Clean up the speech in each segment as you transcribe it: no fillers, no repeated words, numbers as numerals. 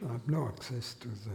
I have no access to the...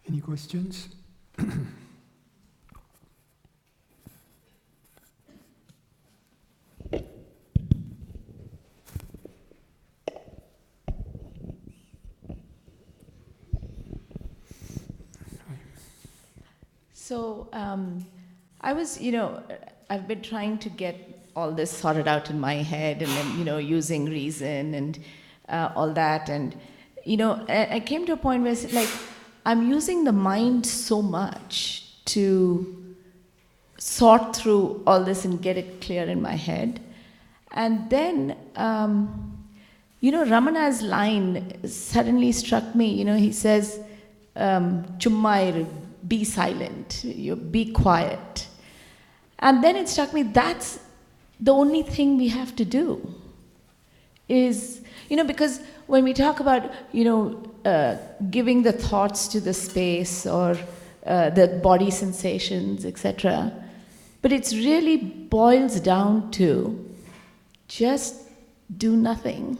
Any questions? So I was, I've been trying to get all this sorted out in my head, and then, using reason and all that, and I came to a point where it's like I'm using the mind so much to sort through all this and get it clear in my head, and then Ramana's line suddenly struck me. He says, "Chumma be silent, be quiet." And then it struck me, that's the only thing we have to do. Is, because when we talk about, giving the thoughts to the space or the body sensations, etc., but it's really boils down to just do nothing.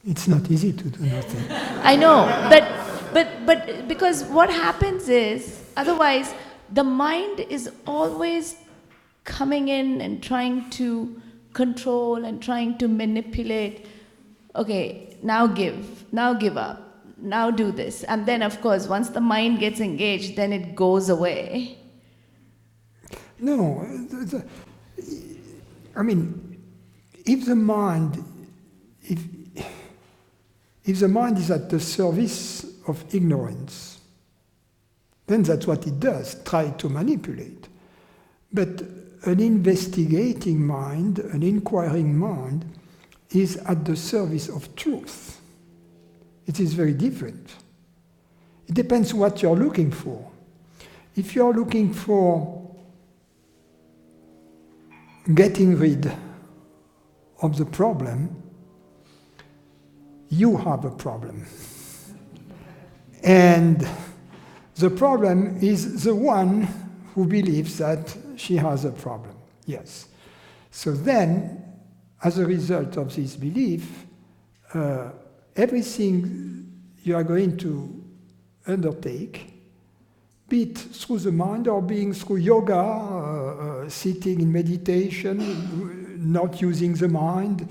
It's not easy to do nothing. I know, but because what happens is, otherwise, the mind is always coming in and trying to control and trying to manipulate. Okay, now give up, now do this. And then, of course, once the mind gets engaged, then it goes away. No, if the mind is at the service of ignorance, then that's what it does, try to manipulate. But an investigating mind, an inquiring mind, is at the service of truth. It is very different. It depends what you're looking for. If you're looking for getting rid of the problem, you have a problem. And the problem is the one who believes that she has a problem. Yes. So then, as a result of this belief, everything you are going to undertake, be it through the mind or being through yoga, sitting in meditation, not using the mind,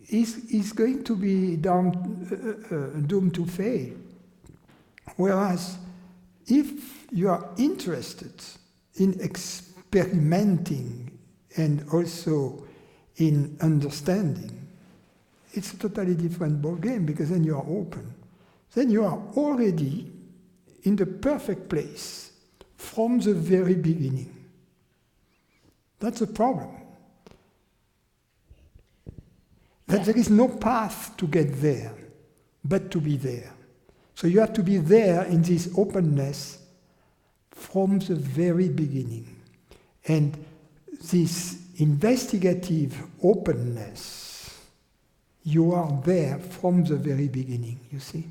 is going to be doomed to fail. Whereas, if you are interested in experimenting and also in understanding, it's a totally different ballgame, because then you are open. Then you are already in the perfect place from the very beginning. That's a problem. That there is no path to get there, but to be there. So you have to be there in this openness from the very beginning. And this investigative openness, you are there from the very beginning, you see?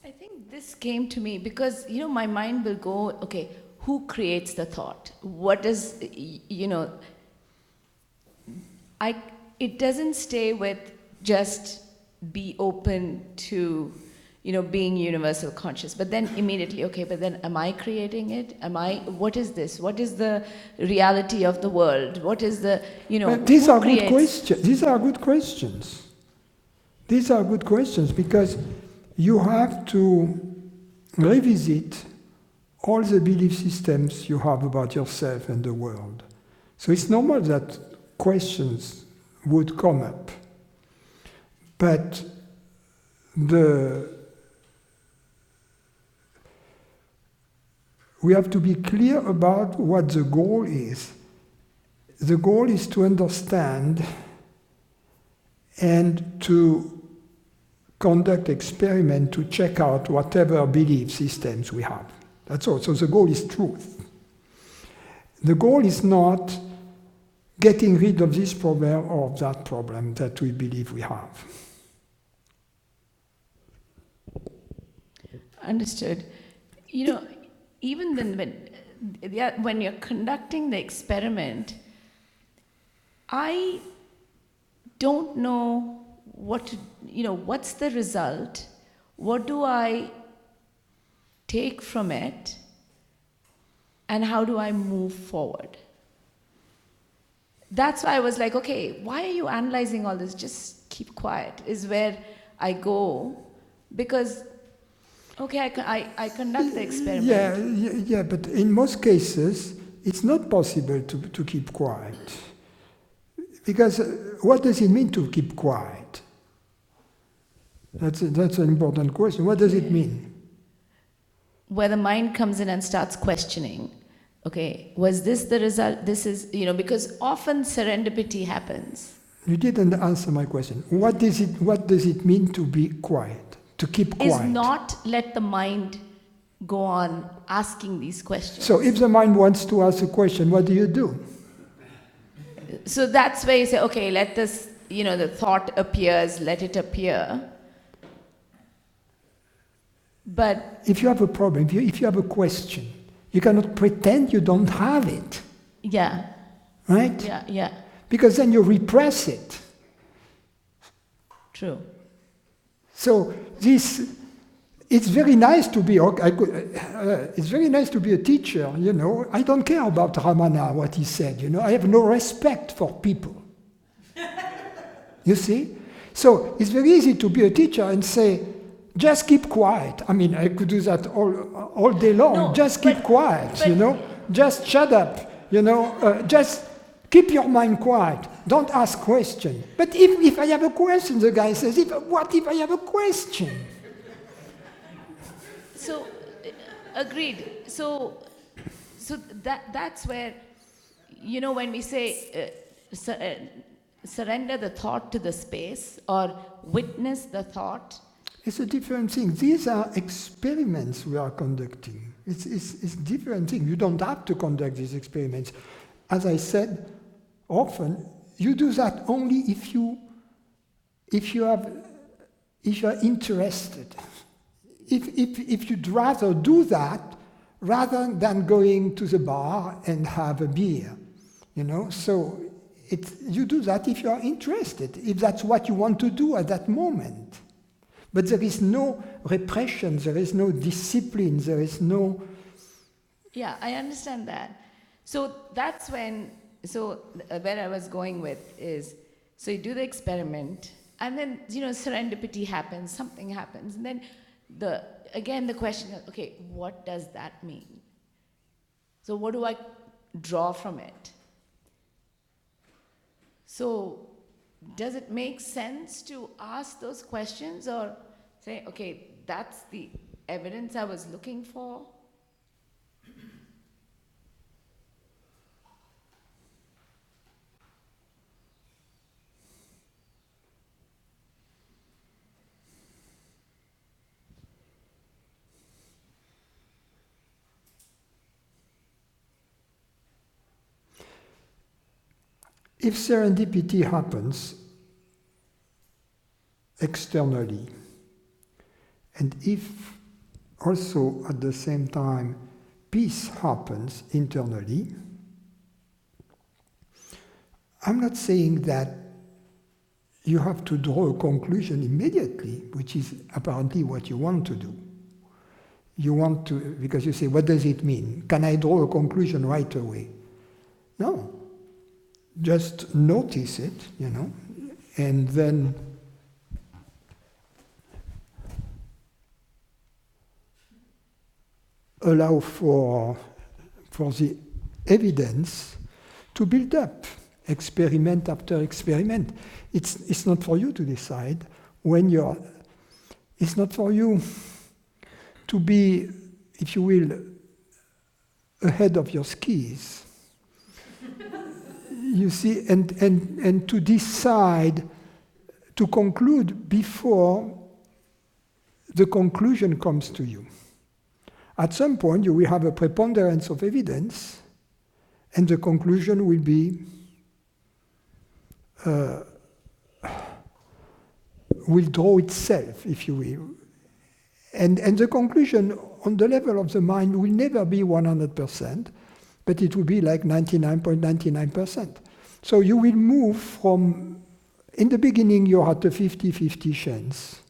I think this came to me because, my mind will go, okay, who creates the thought? What is, it doesn't stay with just be open to, being universal conscious. But then immediately, okay, but then am I creating it? What is this? What is the reality of the world? What is the, But these are good questions. These are good questions. These are good questions because you have to revisit all the belief systems you have about yourself and the world. So it's normal that questions would come up. But we have to be clear about what the goal is. The goal is to understand and to conduct experiment to check out whatever belief systems we have. That's all. So the goal is truth. The goal is not getting rid of this problem or that problem that we believe we have. Understood. You know, even then when you're conducting the experiment, I don't know what's the result? What do I take from it? And how do I move forward? That's why I was like, okay, why are you analyzing all this? Just keep quiet is where I go. Because, okay, I conduct the experiment. Yeah, but in most cases, it's not possible to keep quiet. Because what does it mean to keep quiet? That's an important question. What does it mean? Where the mind comes in and starts questioning. Okay, was this the result? This is, because often serendipity happens. You didn't answer my question. What does it mean to be quiet? To keep quiet? Is not let the mind go on asking these questions. So if the mind wants to ask a question, what do? So that's where you say, okay, let this, the thought appears, let it appear. But if you have a problem, if you have a question, you cannot pretend you don't have it. Yeah. Right? Yeah. Because then you repress it. True. So it's very nice to be. It's very nice to be a teacher. I don't care about Ramana, what he said. I have no respect for people. You see? So it's very easy to be a teacher and say, just keep quiet. I mean, I could do that all day long. No, just keep quiet, Just shut up, Just keep your mind quiet. Don't ask questions. But if I have a question, the guy says, what if I have a question? So, agreed. So that's where, when we say surrender the thought to the space or witness the thought. It's a different thing. These are experiments we are conducting. It's a different thing. You don't have to conduct these experiments. As I said, often you do that only if you are interested. If you'd rather do that rather than going to the bar and have a beer, So you do that if you are interested, if that's what you want to do at that moment. But there is no repression, there is no discipline, there is no... Yeah, I understand that. So that's when, where I was going with is, so you do the experiment, and then, serendipity happens, something happens, and then the question is, okay, what does that mean? So what do I draw from it? So does it make sense to ask those questions or say, okay, that's the evidence I was looking for? If serendipity happens externally, and if also at the same time peace happens internally, I'm not saying that you have to draw a conclusion immediately, which is apparently what you want to do. You want to, because you say, what does it mean? Can I draw a conclusion right away? No. Just notice it, and then allow for the evidence to build up, experiment after experiment. It's not for you to decide when you're. It's not for you to be, if you will, ahead of your skis. You see, and to decide, to conclude before the conclusion comes to you. At some point, you will have a preponderance of evidence, and the conclusion will be will draw itself, if you will. And the conclusion on the level of the mind will never be 100%, but it will be like 99.99%. So you will move from, in the beginning you're at a 50-50 chance.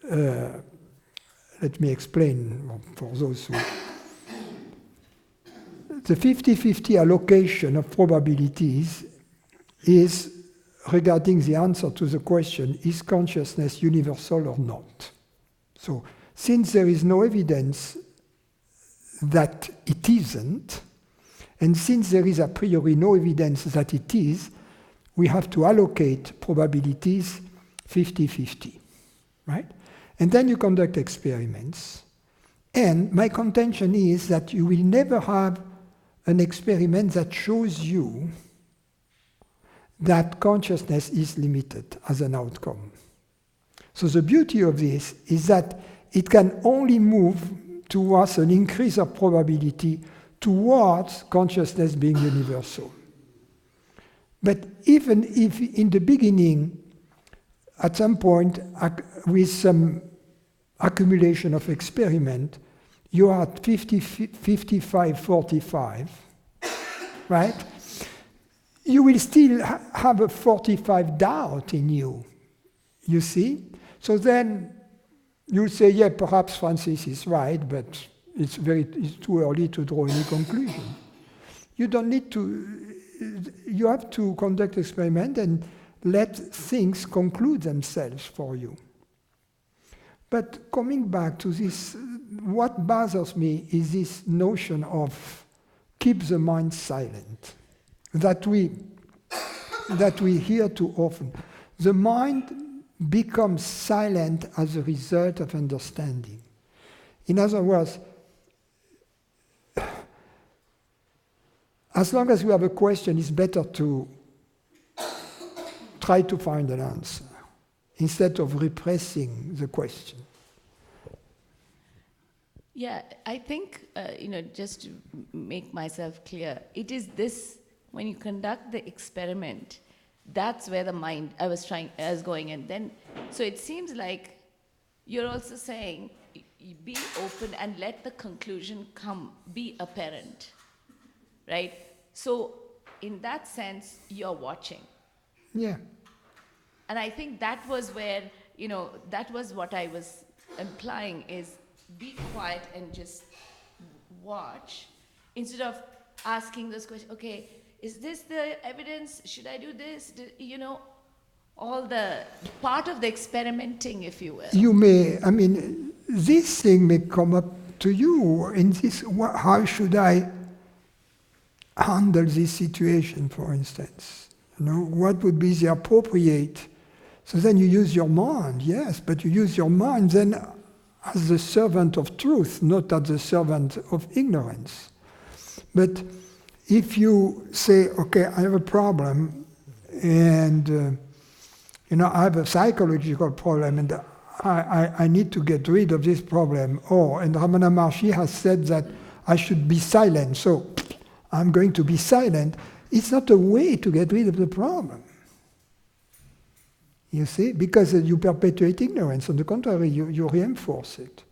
Let me explain for those who... The 50-50 allocation of probabilities is regarding the answer to the question, is consciousness universal or not? So, since there is no evidence that it isn't, and since there is a priori no evidence that it is, we have to allocate probabilities 50-50, right? And then you conduct experiments. And my contention is that you will never have an experiment that shows you that consciousness is limited as an outcome. So the beauty of this is that it can only move towards an increase of probability towards consciousness being universal. But even if in the beginning, at some point, with some accumulation of experiment, you are at 55-45, right? You will still have a 45 doubt in you, you see? So then you'll say, yeah, perhaps Francis is right, but it's too early to draw any conclusion. You don't need to, you have to conduct experiment and let things conclude themselves for you. But coming back to this, what bothers me is this notion of keep the mind silent, that we hear too often. The mind becomes silent as a result of understanding. In other words, as long as you have a question, it's better to try to find an answer instead of repressing the question. Yeah, I think, just to make myself clear, it is this, when you conduct the experiment, that's where the mind, I was going, and then, so it seems like you're also saying, be open and let the conclusion be apparent, right? So, in that sense, you're watching. Yeah. And I think that was where, that was what I was implying is be quiet and just watch instead of asking this question, okay, is this the evidence? Should I do this? All the part of the experimenting, if you will. You may, this thing may come up to you in this, how should I handle this situation, for instance? What would be the appropriate? So then you use your mind, yes, but you use your mind then as the servant of truth, not as the servant of ignorance. But if you say, okay, I have a problem, and I have a psychological problem, and I need to get rid of this problem, and Ramana Maharshi has said that I should be silent, so I'm going to be silent. It's not a way to get rid of the problem. You see? Because you perpetuate ignorance. On the contrary, you reinforce it.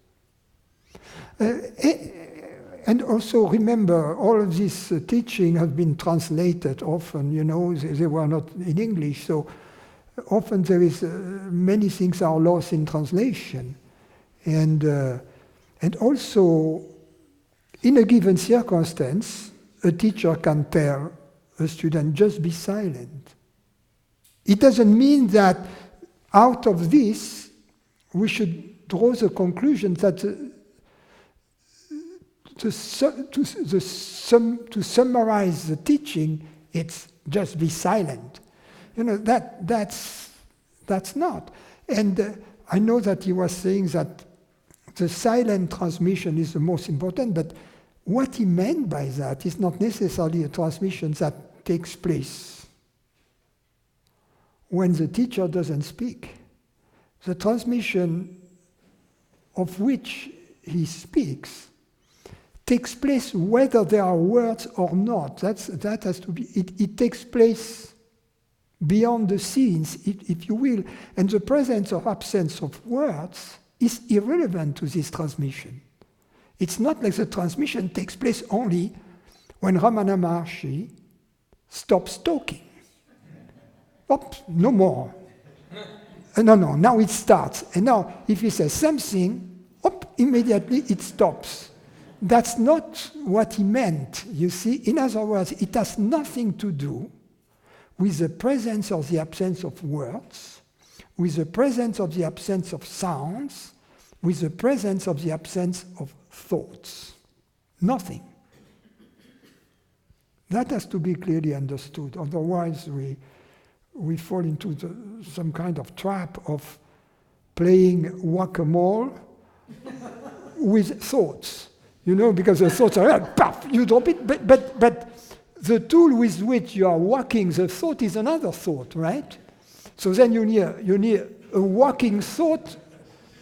And also remember, all of this teaching has been translated often, they were not in English, so often there is, many things are lost in translation. And also, in a given circumstance, a teacher can tell a student, just be silent. It doesn't mean that out of this, we should draw the conclusion that to summarize the teaching, it's just be silent. That's not. And I know that he was saying that the silent transmission is the most important, but what he meant by that is not necessarily a transmission that takes place when the teacher doesn't speak. The transmission of which he speaks takes place whether there are words or not. That has to be. It takes place beyond the scenes, if you will, and the presence or absence of words is irrelevant to this transmission. It's not like the transmission takes place only when Ramana Maharshi stops talking. Oops, no more. No, now it starts. And now, if he says something, immediately it stops. That's not what he meant, you see. In other words, it has nothing to do with the presence or the absence of words, with the presence or the absence of sounds, with the presence of the absence of thoughts. Nothing. That has to be clearly understood. Otherwise, we fall into some kind of trap of playing whack-a-mole with thoughts. Because the thoughts are, paf, you drop it, but the tool with which you are walking the thought is another thought, right? So then you need a walking thought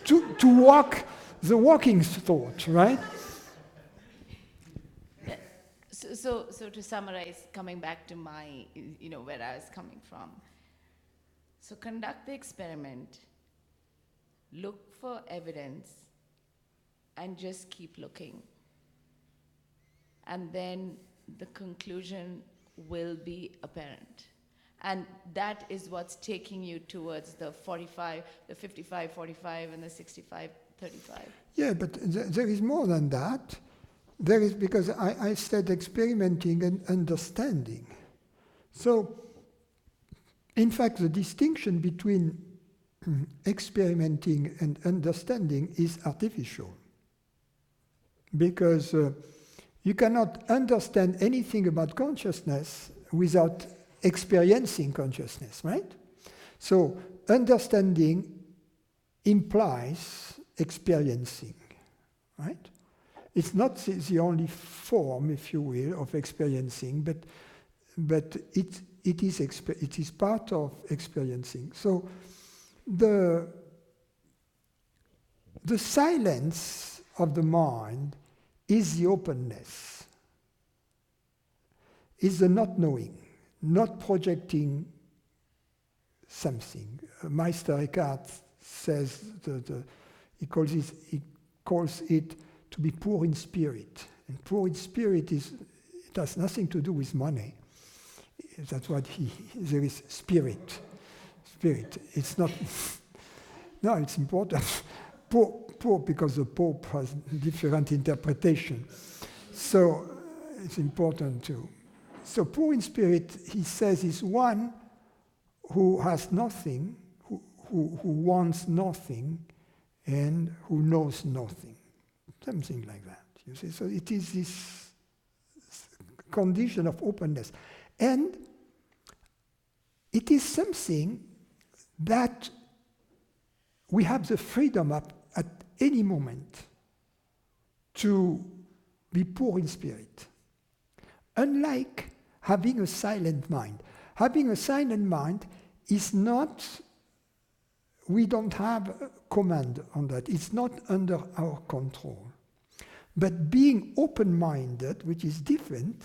to walk the walking thought, right? So to summarize, coming back to my, where I was coming from. So conduct the experiment, look for evidence, and just keep looking. And then the conclusion will be apparent. And that is what's taking you towards the 45, the 55, 45, and the 65, 35. Yeah, but there is more than that. There is, because I said experimenting and understanding. So, in fact, the distinction between experimenting and understanding is artificial. Because you cannot understand anything about consciousness without experiencing consciousness, right? So understanding implies experiencing, right? It's not the only form, if you will, of experiencing, but it is part of experiencing. So the silence of the mind is the openness, is the not knowing, not projecting something. Meister Eckhart says he calls it to be poor in spirit. And poor in spirit it has nothing to do with money. That's what there is spirit. Spirit. It's not, no, it's important. Poor because the Pope has different interpretation. So it's important too. So poor in spirit, he says, is one who has nothing, who wants nothing, and who knows nothing. Something like that, you see. So it is this condition of openness. And it is something that we have the freedom at any moment to be poor in spirit. Unlike having a silent mind. Having a silent mind is not, we don't have command on that. It's not under our control. But being open-minded, which is different,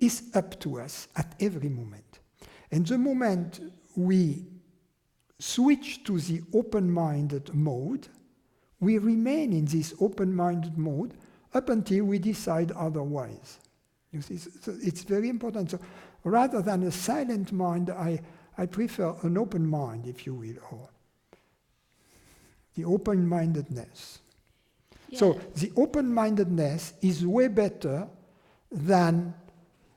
is up to us at every moment. And the moment we switch to the open-minded mode, we remain in this open-minded mode up until we decide otherwise. You see, so it's very important. So rather than a silent mind, I prefer an open mind, if you will, or the open-mindedness. Yeah. So the open-mindedness is way better than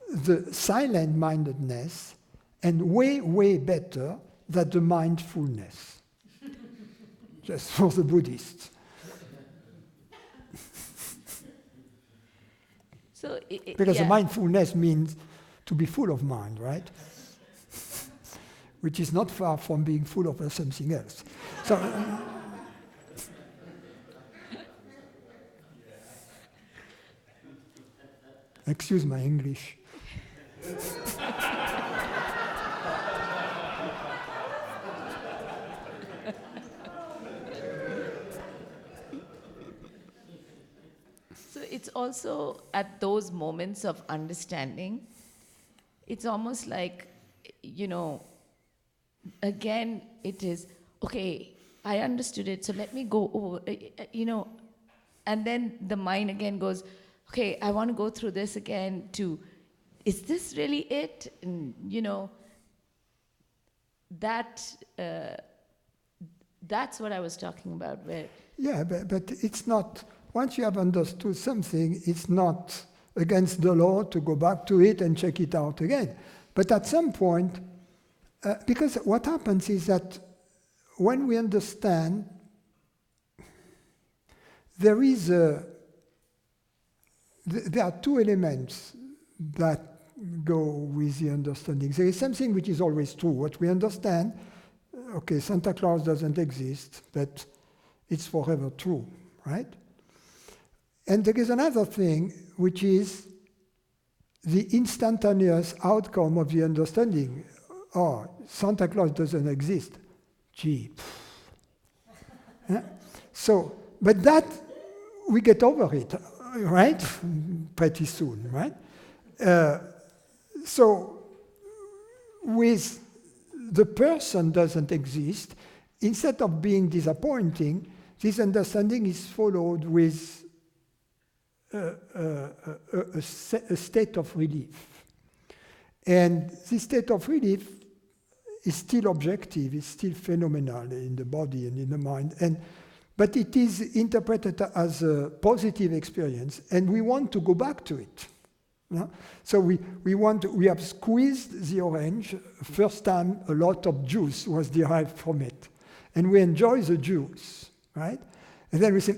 the silent-mindedness, and way, way better than the mindfulness. Just for the Buddhists. So Because yeah. mindfulness means to be full of mind, right? Which is not far from being full of something else. So, excuse my English. So it's also at those moments of understanding, it's almost like, you know, again, it is, okay, I understood it, so let me go over, you know, and then the mind again goes, okay, I want to go through this again to, is this really it? And, you know, that, that's what I was talking about, where, Yeah, but it's not, once you have understood something, it's not against the law to go back to it and check it out again. But at some point, because what happens is that when we understand, there are two elements that go with the understanding. There is something which is always true. What we understand, okay, Santa Claus doesn't exist, but it's forever true, right? And there is another thing, which is the instantaneous outcome of the understanding. Oh, Santa Claus doesn't exist. Gee. Yeah? So, but that, we get over it, right? Pretty soon, right? So, with the person doesn't exist, instead of being disappointing, this understanding is followed with a state of relief. And this state of relief is still objective, is still phenomenal in the body and in the mind, but it is interpreted as a positive experience, and we want to go back to it. Yeah? So we have squeezed the orange. First time a lot of juice was derived from it. And we enjoy the juice, right? And then we say,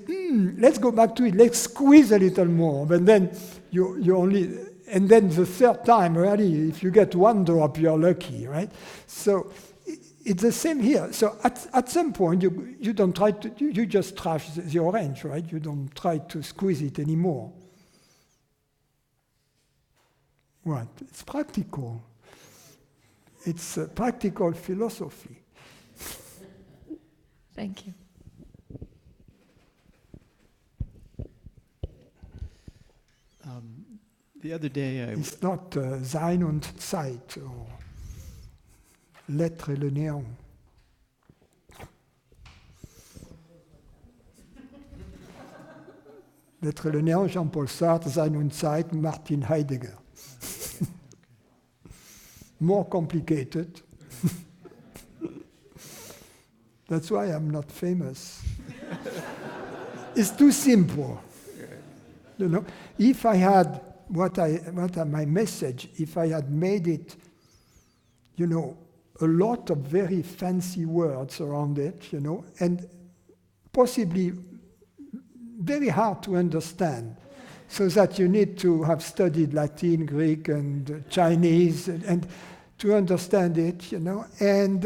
let's go back to it, let's squeeze a little more. But then you only, and then the third time, really, if you get one drop, you're lucky, right? So it's the same here. So at some point, you don't try to, you just trash the orange, right? You don't try to squeeze it anymore. What? It's practical. It's a practical philosophy. thank you. The other day It's not Sein und Zeit or l'être et le néant. L'être et le néant, Jean-Paul Sartre, Sein und Zeit, Martin Heidegger. More complicated. That's why I'm not famous. It's too simple. You know, if I had my message, if I had made it, you know, a lot of very fancy words around it, you know, and possibly very hard to understand, so that you need to have studied Latin, Greek, and Chinese, and to understand it, you know, and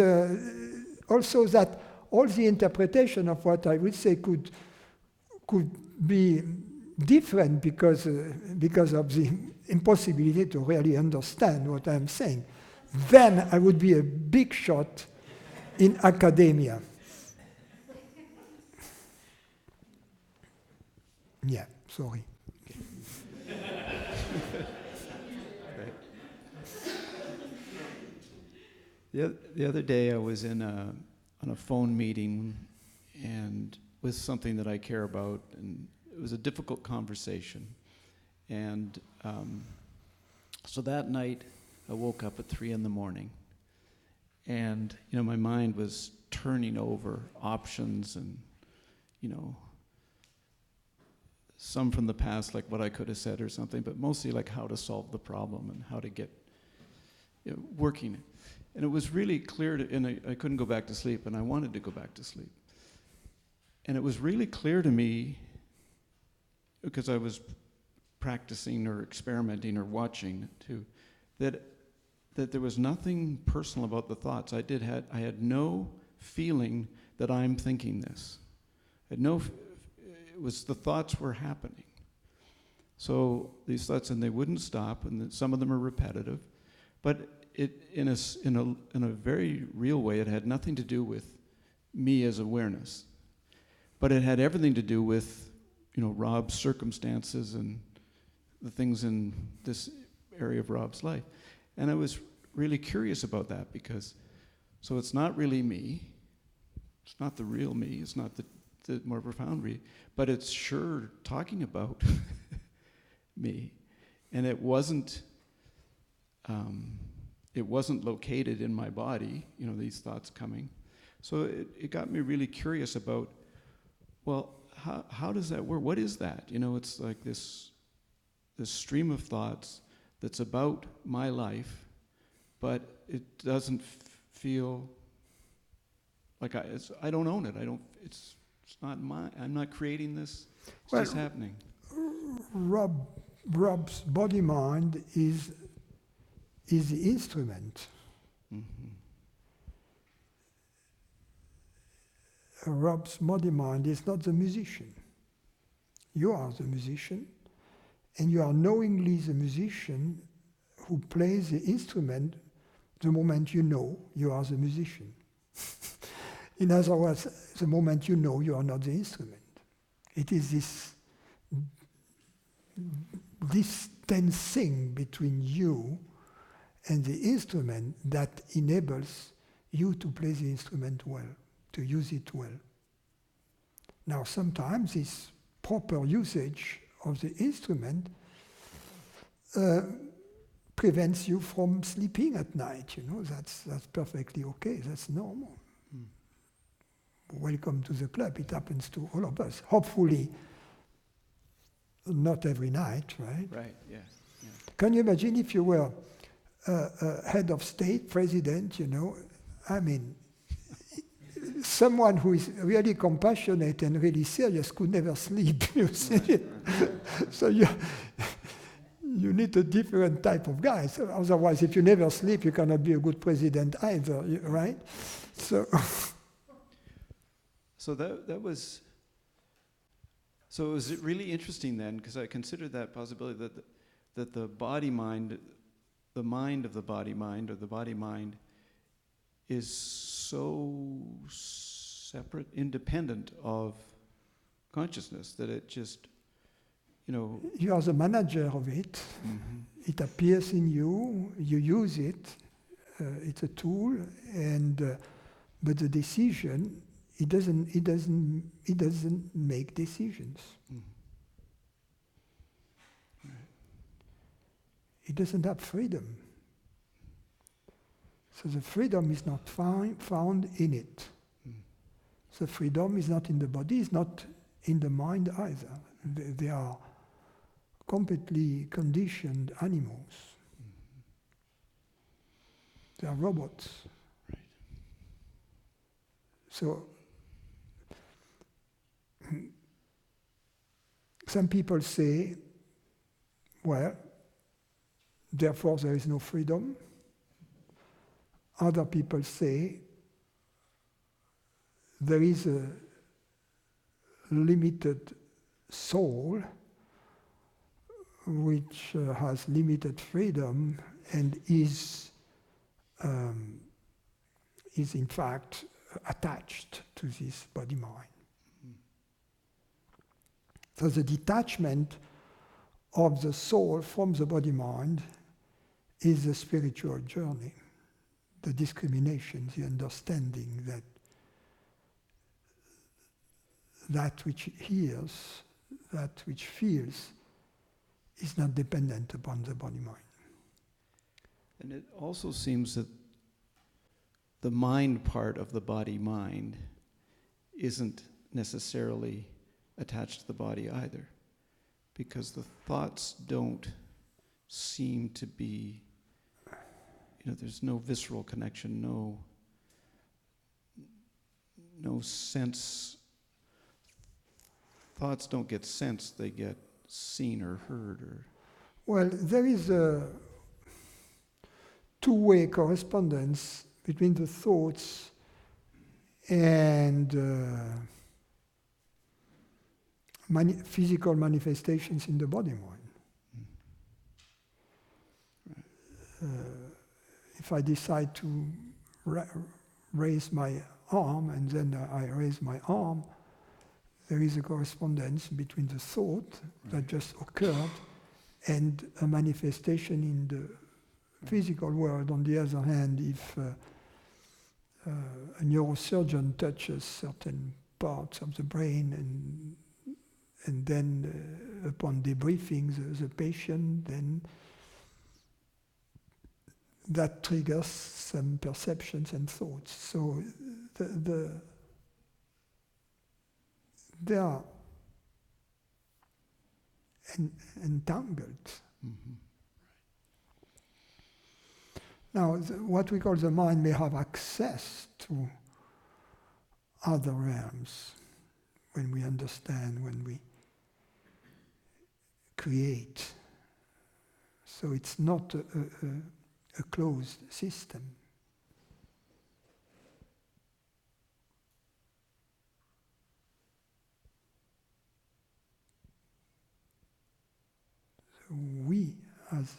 also that all the interpretation of what I would say could be different because of the impossibility to really understand what I'm saying. Then I would be a big shot in academia. Yeah, sorry. The other day I was on a phone meeting and with something that I care about, and it was a difficult conversation. And so that night I woke up at 3 a.m. and you know my mind was turning over options and you know some from the past, like what I could have said or something, but mostly like how to solve the problem and how to get working. And it was really clear, and I couldn't go back to sleep, and I wanted to go back to sleep. And it was really clear to me, because I was practicing or experimenting or watching too, that there was nothing personal about the thoughts. I had no feeling that I'm thinking this. It was the thoughts were happening. So these thoughts, and they wouldn't stop, and some of them are repetitive, but in a very real way, it had nothing to do with me as awareness, but it had everything to do with, Rob's circumstances and the things in this area of Rob's life. And I was really curious about that because, so it's not really me, it's not the real me, it's not the more profound me, but it's sure talking about me. And it wasn't located in my body, these thoughts coming. So it got me really curious about, well, how does that work? What is that? It's like this stream of thoughts that's about my life, but it doesn't feel like I don't own it. It's not mine. I'm not creating this. It's just happening. Rob's body mind is the instrument. Mm-hmm. Rob's body mind is not the musician. You are the musician, and you are knowingly the musician who plays the instrument the moment you know you are the musician. In other words, the moment you know you are not the instrument. It is this tense thing between you and the instrument that enables you to play the instrument well, to use it well. Now, sometimes this proper usage of the instrument prevents you from sleeping at night. That's perfectly okay. That's normal. Welcome to the club. It happens to all of us. Hopefully, not every night, right? Right. Yeah. Can you imagine if you were head of state, president? Someone who is really compassionate and really serious could never sleep. You see, so you need a different type of guy. So otherwise, if you never sleep, you cannot be a good president either, right? So that was. So it was really interesting then, because I considered that possibility that the body mind, the mind of the body mind, or the body mind, is so separate, independent of consciousness that it just, you are the manager of it. Mm-hmm. It appears in you. You use it. It's a tool, but the decision. It doesn't make decisions. Mm. Right. It doesn't have freedom. So the freedom is not found in it. Mm. The freedom is not in the body, it's not in the mind either. They are completely conditioned animals. Mm-hmm. They are robots. Right. So some people say, well, therefore there is no freedom. Other people say there is a limited soul which has limited freedom and is in fact attached to this body mind. So the detachment of the soul from the body mind is the spiritual journey, the discrimination, the understanding that which hears, that which feels, is not dependent upon the body mind. And it also seems that the mind part of the body mind isn't necessarily attached to the body either, because the thoughts don't seem to be, there's no visceral connection, no sense. Thoughts don't get sensed, they get seen or heard or... Well, there is a two-way correspondence between the thoughts and physical manifestations in the body mind. If I decide to raise my arm and then I raise my arm, there is a correspondence between the thought that just occurred and a manifestation in the physical world. On the other hand, if a neurosurgeon touches certain parts of the brain and then upon debriefing the patient, then that triggers some perceptions and thoughts. So they are entangled. Mm-hmm. Now, what we call the mind may have access to other realms when we understand, when we create. So it's not a closed system. So we, as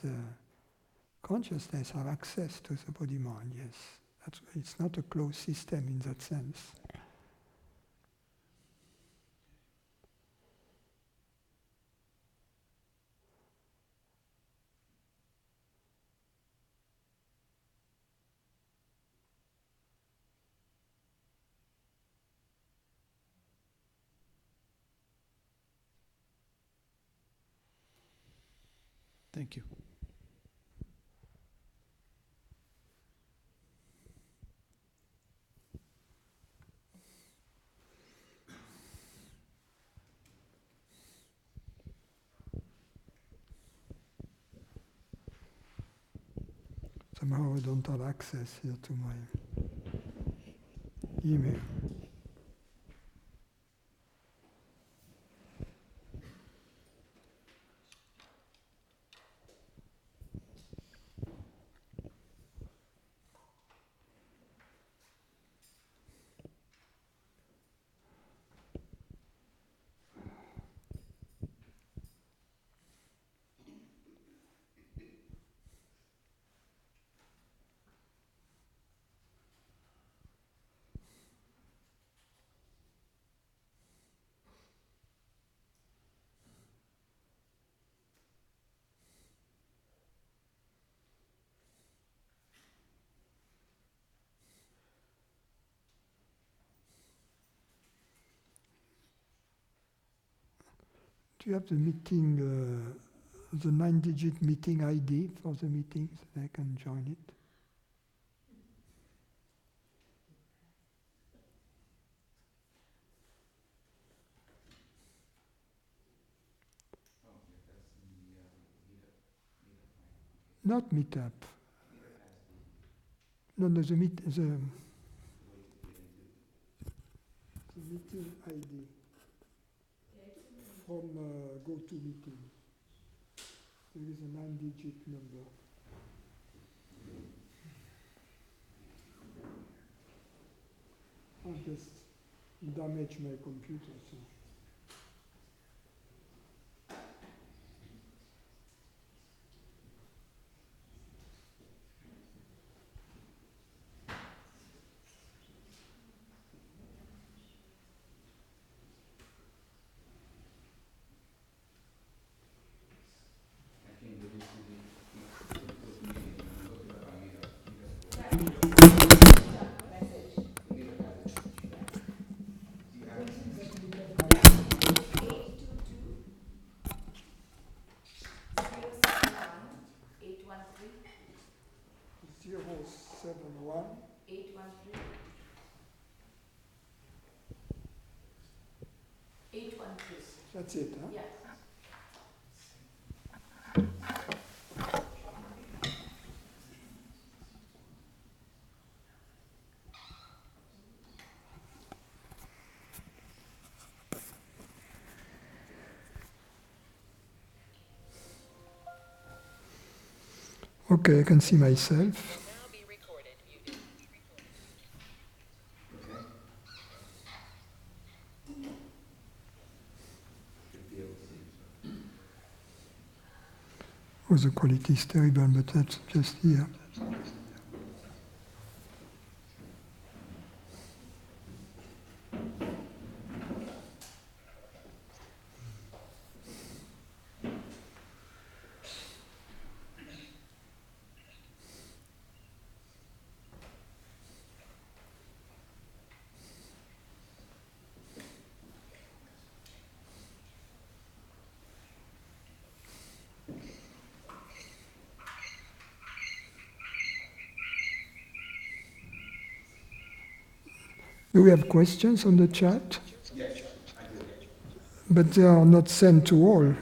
consciousness, have access to the body-mind, yes. It's not a closed system in that sense. Thank you. Somehow I don't have access here to my email. Do you have the meeting, the 9-digit meeting ID for the meeting so that I can join it? Not meetup. No, the meeting ID from GoToMeeting. There is a 9-digit number. I just damaged my computer, so. That's it, huh? Yeah. Okay, I can see myself. Oh, the quality is terrible, but that's just here. Do we have questions on the chat? Yes, I do. But they are not sent to all.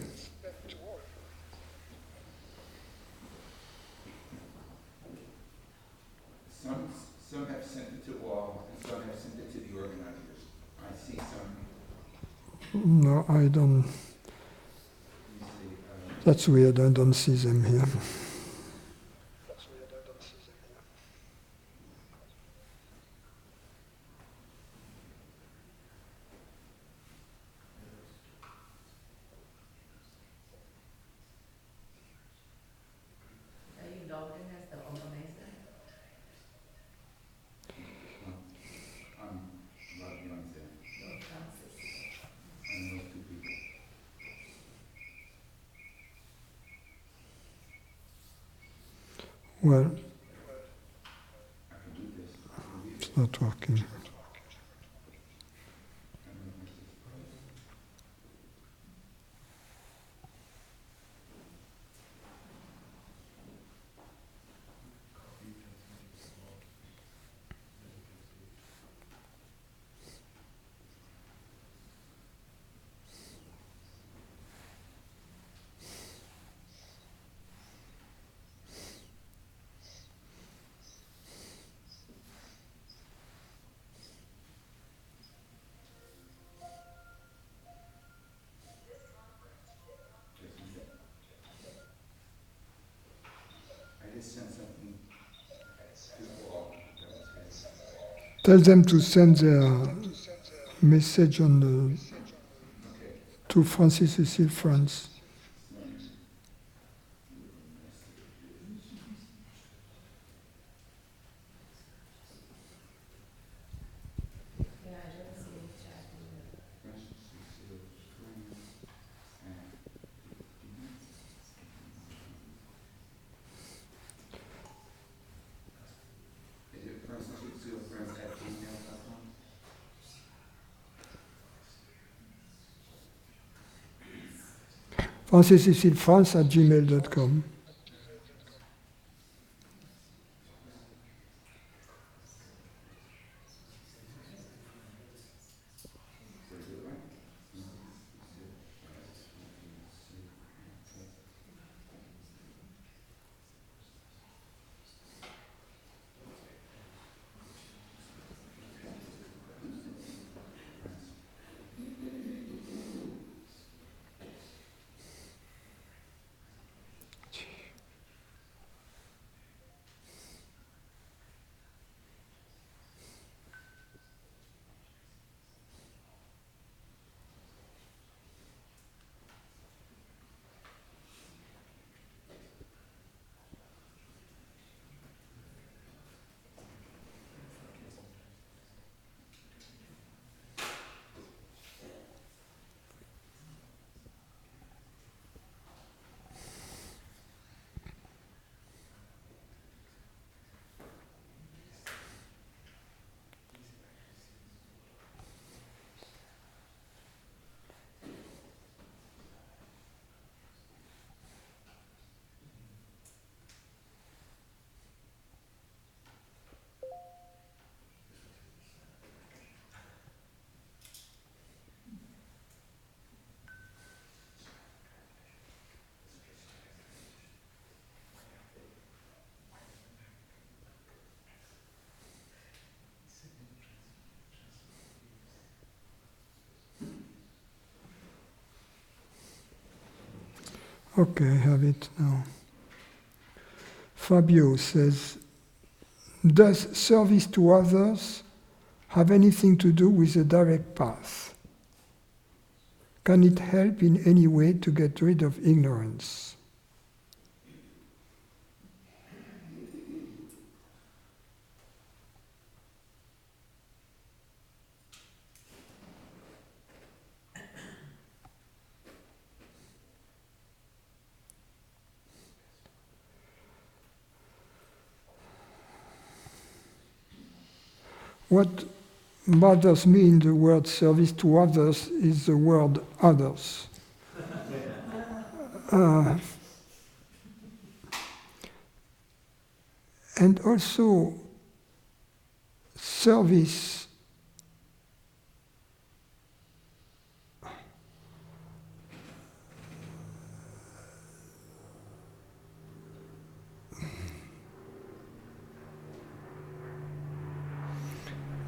Some have sent it to all, and some have sent it to the organizers. I see some. No, I don't. Let me see. That's weird, I don't see them here. Are you logged in as the organizer? I'm logging on there. No, Francis. I know two people. Well, I can do this. I can leave it's it. not working. I just sent something to all. That was his. Tell them to send their message on the, Okay. to Francis Cecile France. Yeah, I don't see any chat either. Is it franciscocilfriends@gmail.com? franciscecilefrance@gmail.com. Okay, I have it now. Fabio says, does service to others have anything to do with the direct path? Can it help in any way to get rid of ignorance? What bothers me in the word service to others is the word others. And also, service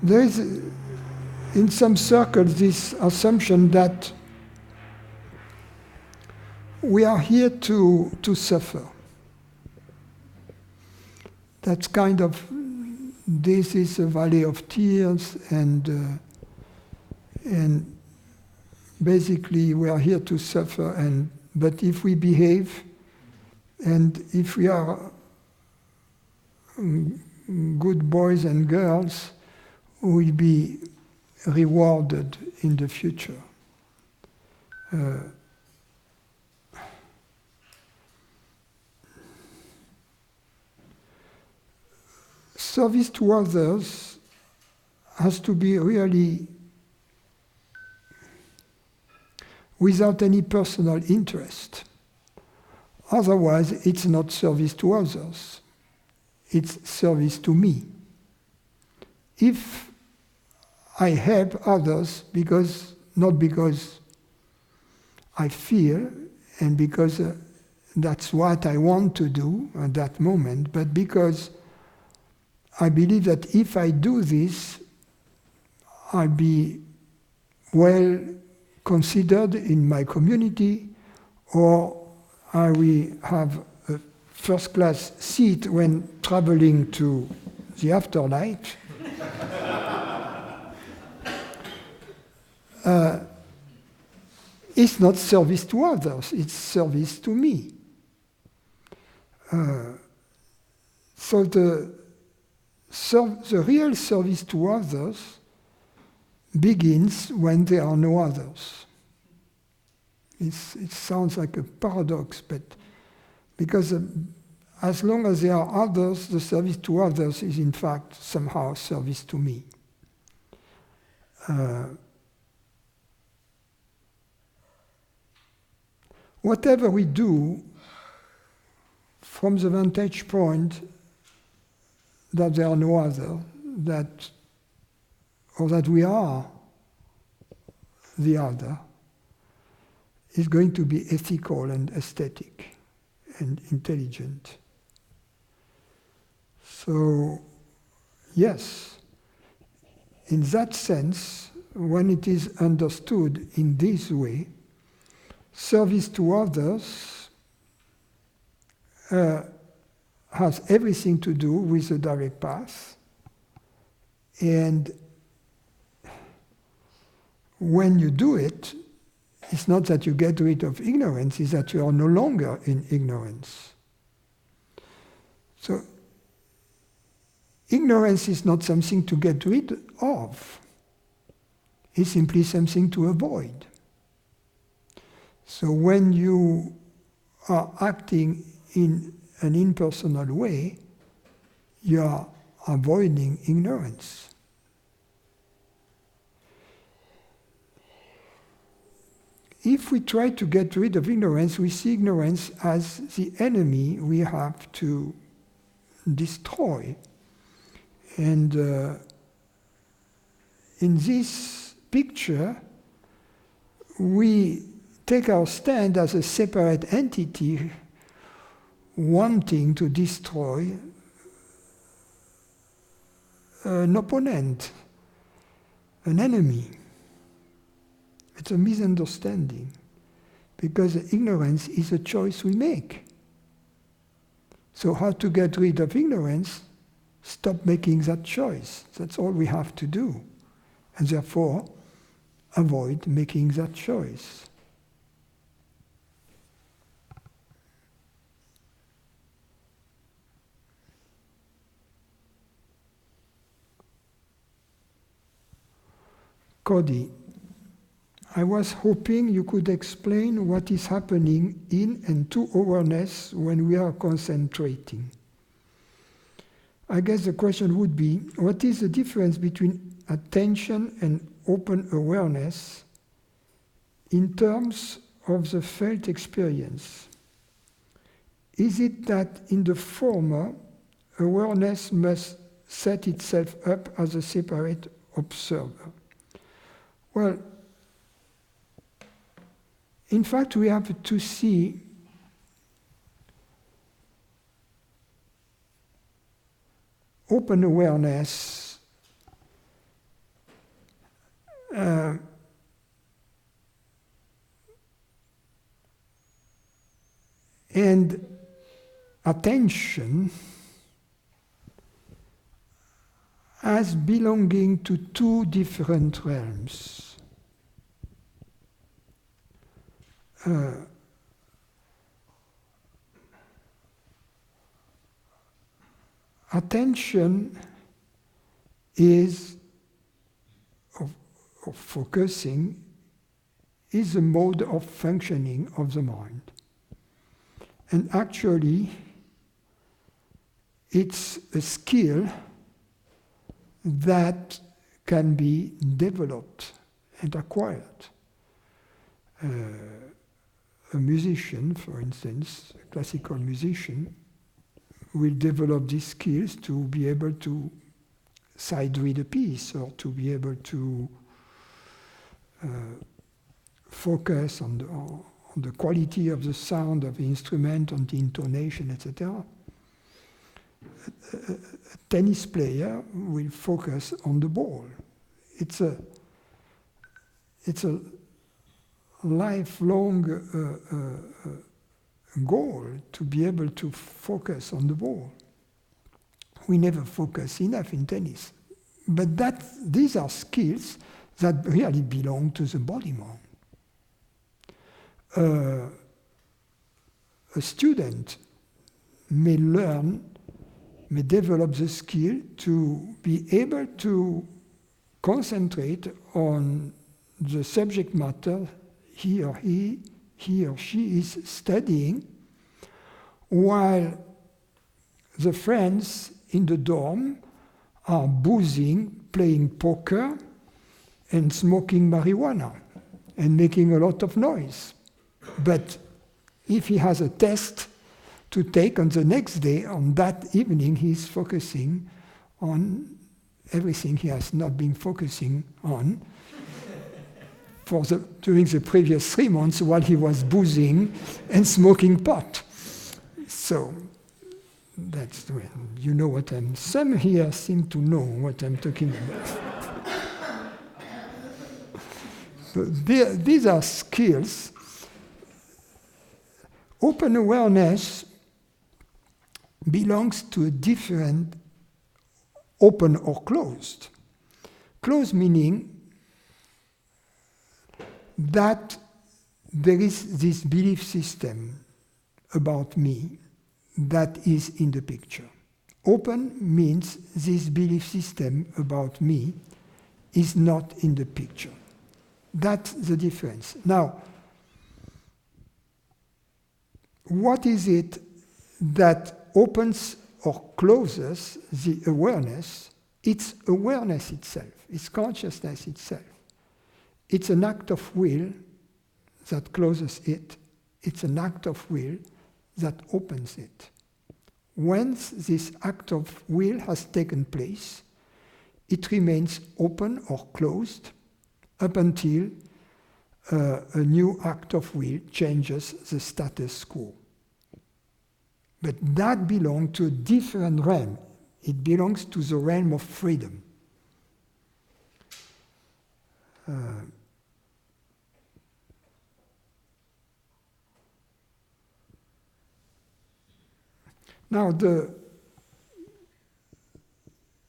there is, in some circles, this assumption that we are here to suffer. That's kind of, this is a valley of tears, and basically we are here to suffer. But if we behave, and if we are good boys and girls, we will be rewarded in the future. Service to others has to be really without any personal interest. Otherwise, it's not service to others. It's service to me. If I help others not because I feel and because that's what I want to do at that moment, but because I believe that if I do this, I'll be well considered in my community, or I will have a first-class seat when traveling to the afterlife. It's not service to others, it's service to me. So the real service to others begins when there are no others. It sounds like a paradox, but because as long as there are others, the service to others is in fact somehow service to me. Whatever we do, from the vantage point that there are no other, or that we are the other, is going to be ethical and aesthetic and intelligent. So, yes, in that sense, when it is understood in this way, service to others has everything to do with the direct path. And when you do it, it's not that you get rid of ignorance, it's that you are no longer in ignorance. So, ignorance is not something to get rid of. It's simply something to avoid. So when you are acting in an impersonal way, you are avoiding ignorance. If we try to get rid of ignorance, we see ignorance as the enemy we have to destroy. And in this picture, we take our stand as a separate entity wanting to destroy an opponent, an enemy. It's a misunderstanding, because ignorance is a choice we make. So how to get rid of ignorance? Stop making that choice. That's all we have to do. And therefore, avoid making that choice. Cody, I was hoping you could explain what is happening in and to awareness when we are concentrating. I guess the question would be, what is the difference between attention and open awareness in terms of the felt experience? Is it that in the former, awareness must set itself up as a separate observer? Well, in fact, we have to see open awareness and attention as belonging to two different realms. Attention is, of focusing, is a mode of functioning of the mind. And actually, it's a skill that can be developed and acquired. A musician, for instance, a classical musician, will develop these skills to be able to sight read a piece or to be able to focus on the quality of the sound of the instrument, on the intonation, etc. A tennis player will focus on the ball. It's a lifelong goal to be able to focus on the ball. We never focus enough in tennis. But these are skills that really belong to the body mind. A student may develop the skill to be able to concentrate on the subject matter he or she is studying, while the friends in the dorm are boozing, playing poker, and smoking marijuana, and making a lot of noise. But if he has a test to take on the next day, on that evening, he's focusing on everything he has not been focusing on during the previous 3 months while he was boozing and smoking pot. So that's when you know what some here seem to know what I'm talking about. So these are skills. Open awareness belongs to a different open or closed. Closed meaning that there is this belief system about me that is in the picture. Open means this belief system about me is not in the picture. That's the difference. Now, what is it that opens or closes the awareness? It's awareness itself. It's consciousness itself. It's an act of will that closes it. It's an act of will that opens it. Once this act of will has taken place, it remains open or closed up until a new act of will changes the status quo. But that belongs to a different realm. It belongs to the realm of freedom. Now,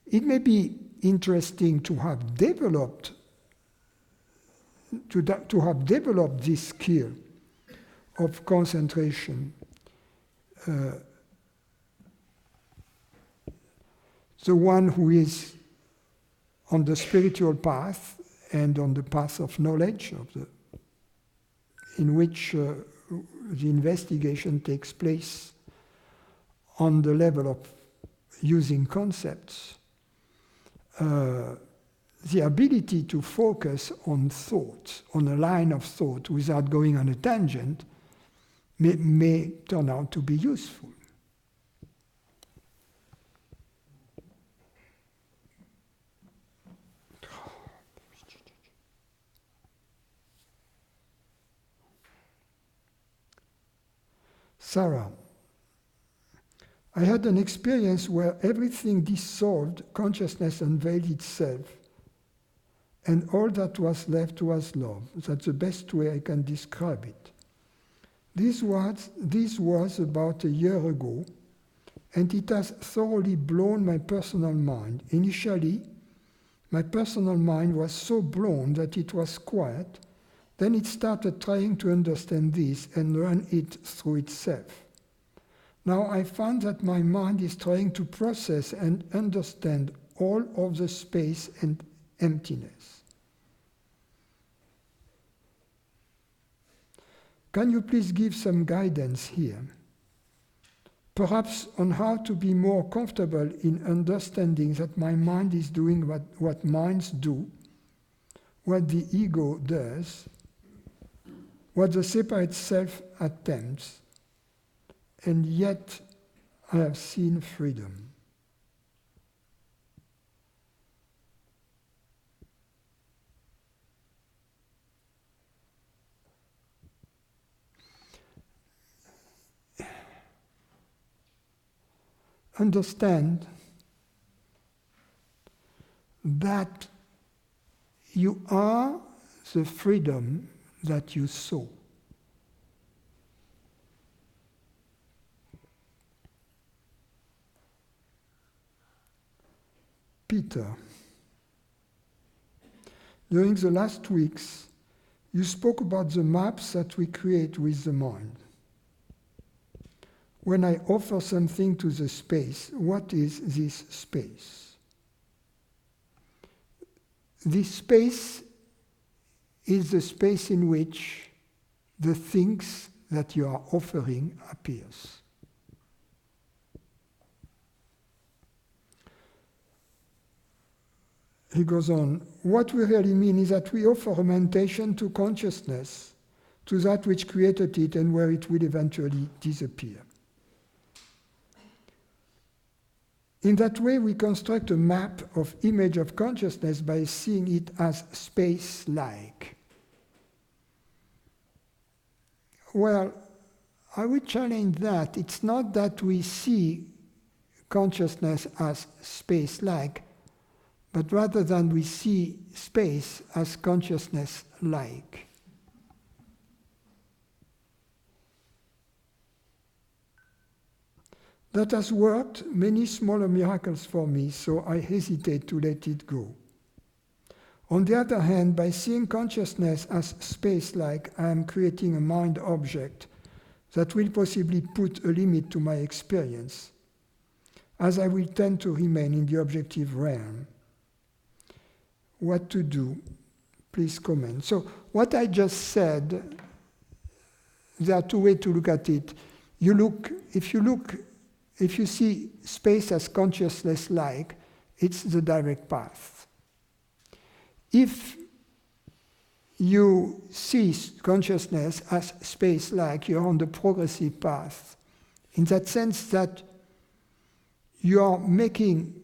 it may be interesting to have developed this skill of concentration. The one who is on the spiritual path and on the path of knowledge, in which the investigation takes place on the level of using concepts, the ability to focus on thought, on a line of thought without going on a tangent, may turn out to be useful. Sarah, I had an experience where everything dissolved, consciousness unveiled itself, and all that was left was love. That's the best way I can describe it. This was about a year ago, and it has thoroughly blown my personal mind. Initially, my personal mind was so blown that it was quiet. Then it started trying to understand this and run it through itself. Now I found that my mind is trying to process and understand all of the space and emptiness. Can you please give some guidance here? Perhaps on how to be more comfortable in understanding that my mind is doing what minds do, what the ego does, what the separate self attempts, and yet I have seen freedom. Understand that you are the freedom that you saw. Peter, during the last weeks, you spoke about the maps that we create with the mind. When I offer something to the space, what is this space? This space is the space in which the things that you are offering appears. He goes on, what we really mean is that we offer a mentation to consciousness, to that which created it and where it will eventually disappear. In that way, we construct a map of image of consciousness by seeing it as space-like. Well, I would challenge that. It's not that we see consciousness as space-like, but rather than we see space as consciousness-like. That has worked many smaller miracles for me, so I hesitate to let it go. On the other hand, by seeing consciousness as space-like, I am creating a mind object that will possibly put a limit to my experience, as I will tend to remain in the objective realm. What to do? Please comment. So what I just said, there are two ways to look at it. If you see space as consciousness-like, it's the direct path. If you see consciousness as space-like, you're on the progressive path, in that sense that you are making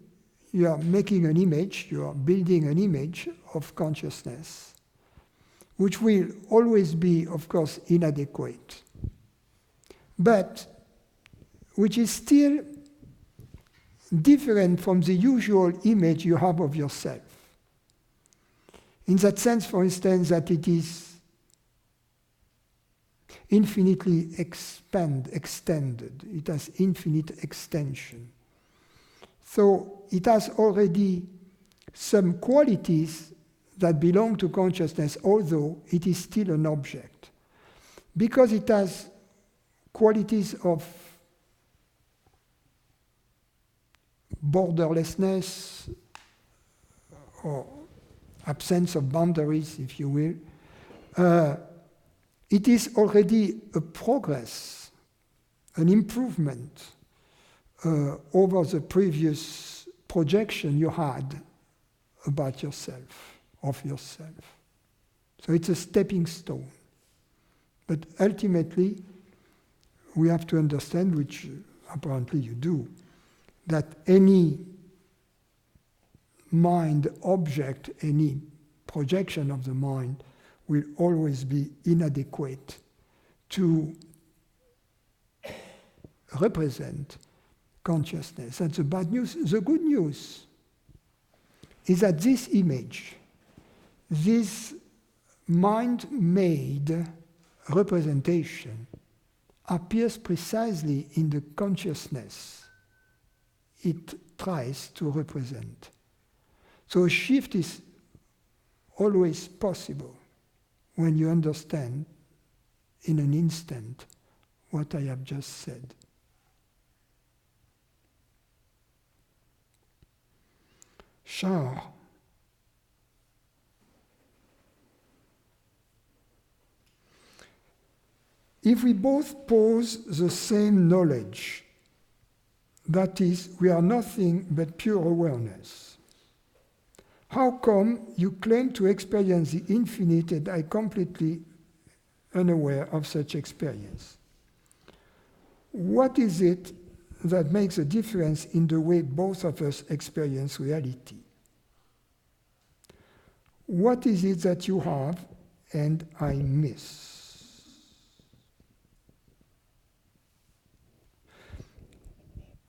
an image, you are building an image of consciousness, which will always be, of course, inadequate, but which is still different from the usual image you have of yourself. In that sense, for instance, that it infinitely extended. It has infinite extension. So it has already some qualities that belong to consciousness, although it is still an object. Because it has qualities of borderlessness or absence of boundaries, if you will, it is already a progress, an improvement over the previous projection you had about yourself, of yourself. So it's a stepping stone. But ultimately, we have to understand, which apparently you do, that any mind object, any projection of the mind will always be inadequate to represent consciousness. That's the bad news. The good news is that this image, this mind-made representation, appears precisely in the consciousness it tries to represent. So a shift is always possible when you understand in an instant what I have just said. Charles. If we both pose the same knowledge, that is, we are nothing but pure awareness, how come you claim to experience the infinite and I completely unaware of such experience? What is it that makes a difference in the way both of us experience reality? What is it that you have and I miss?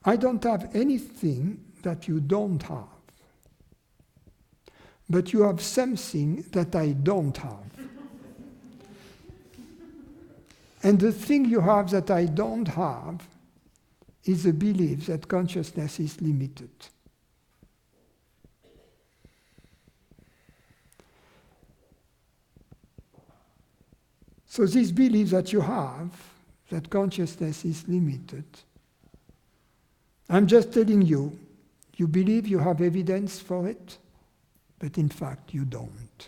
I don't have anything that you don't have, but you have something that I don't have. And the thing you have that I don't have is the belief that consciousness is limited. So this belief that you have, that consciousness is limited, I'm just telling you, you believe you have evidence for it, but in fact you don't.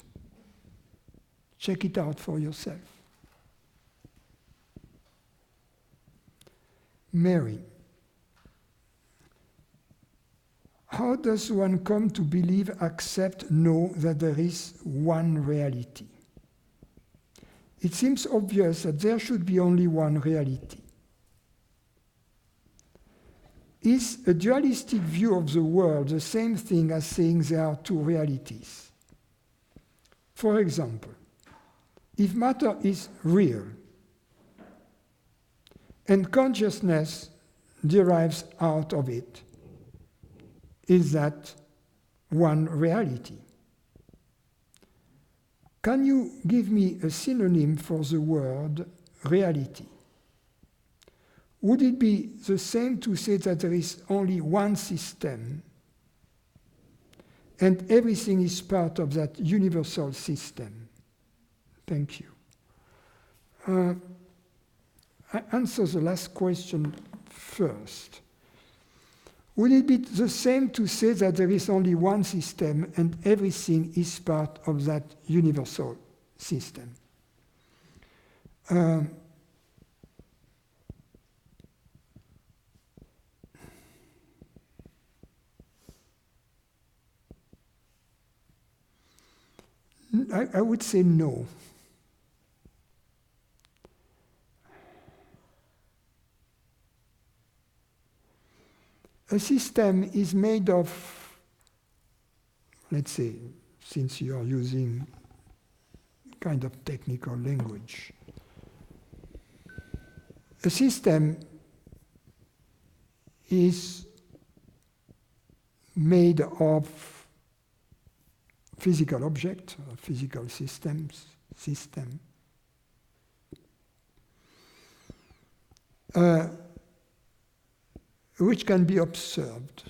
Check it out for yourself. Mary, how does one come to believe, accept, know that there is one reality? It seems obvious that there should be only one reality. Is a dualistic view of the world the same thing as saying there are two realities? For example, if matter is real and consciousness derives out of it, is that one reality? Can you give me a synonym for the word reality? Would it be the same to say that there is only one system and everything is part of that universal system? Thank you. I answer the last question first. Would it be the same to say that there is only one system and everything is part of that universal system? I would say no. A system is made of, let's say, since you are using kind of technical language, a system is made of physical object, or physical system, which can be observed.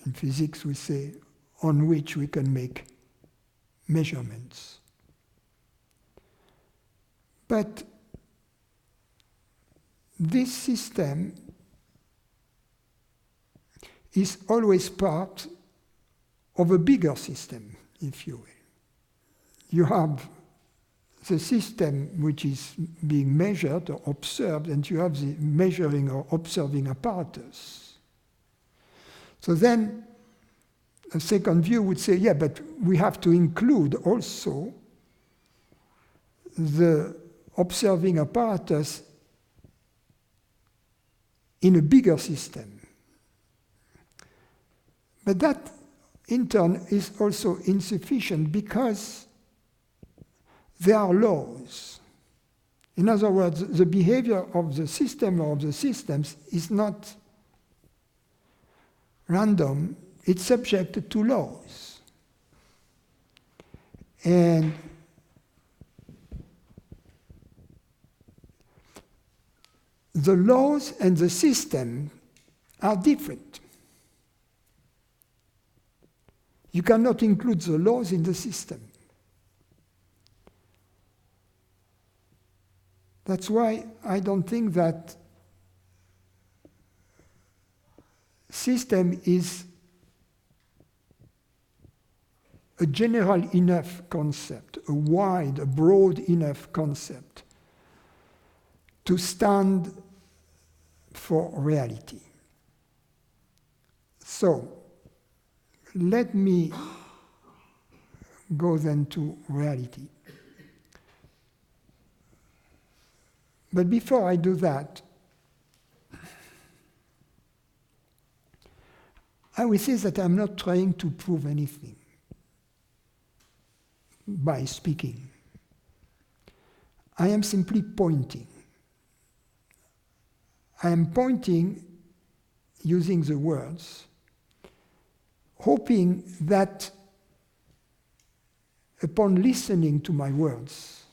In physics we say, on which we can make measurements. But this system is always part of a bigger system, if you will. You have the system which is being measured or observed, and you have the measuring or observing apparatus. So then a second view would say, yeah, but we have to include also the observing apparatus in a bigger system. But that, in turn, is also insufficient because there are laws. In other words, the behavior of the system or of the systems is not random, it's subject to laws. And the laws and the system are different. You cannot include the laws in the system. That's why I don't think that system is a general enough concept, a wide, a broad enough concept to stand for reality. So, let me go then to reality. But before I do that, I will say that I'm not trying to prove anything by speaking. I am simply pointing. I am pointing using the words, hoping that upon listening to my words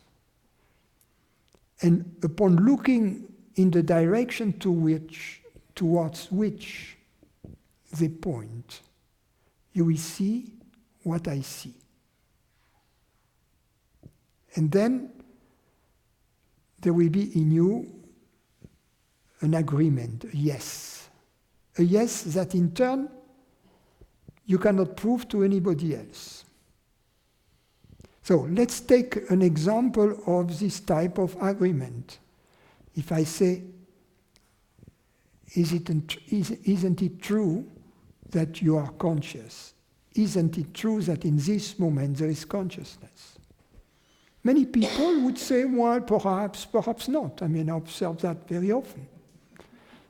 and upon looking in the direction towards which they point, you will see what I see. And then there will be in you an agreement, a yes. A yes that in turn you cannot prove to anybody else. So let's take an example of this type of agreement. If I say, isn't it true that you are conscious? Isn't it true that in this moment there is consciousness? Many people would say, well, perhaps, perhaps not. I mean, I observe that very often.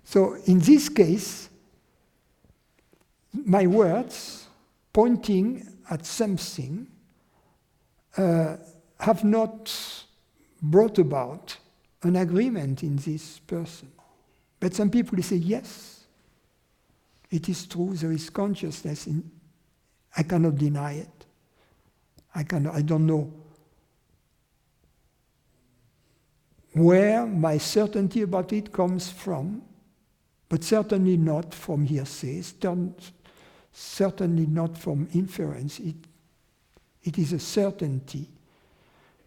So in this case, my words pointing at something have not brought about an agreement in this person. But some people say, yes, it is true, there is consciousness. I cannot deny it. I don't know where my certainty about it comes from, but certainly not from hearsay, certainly not from inference. It is a certainty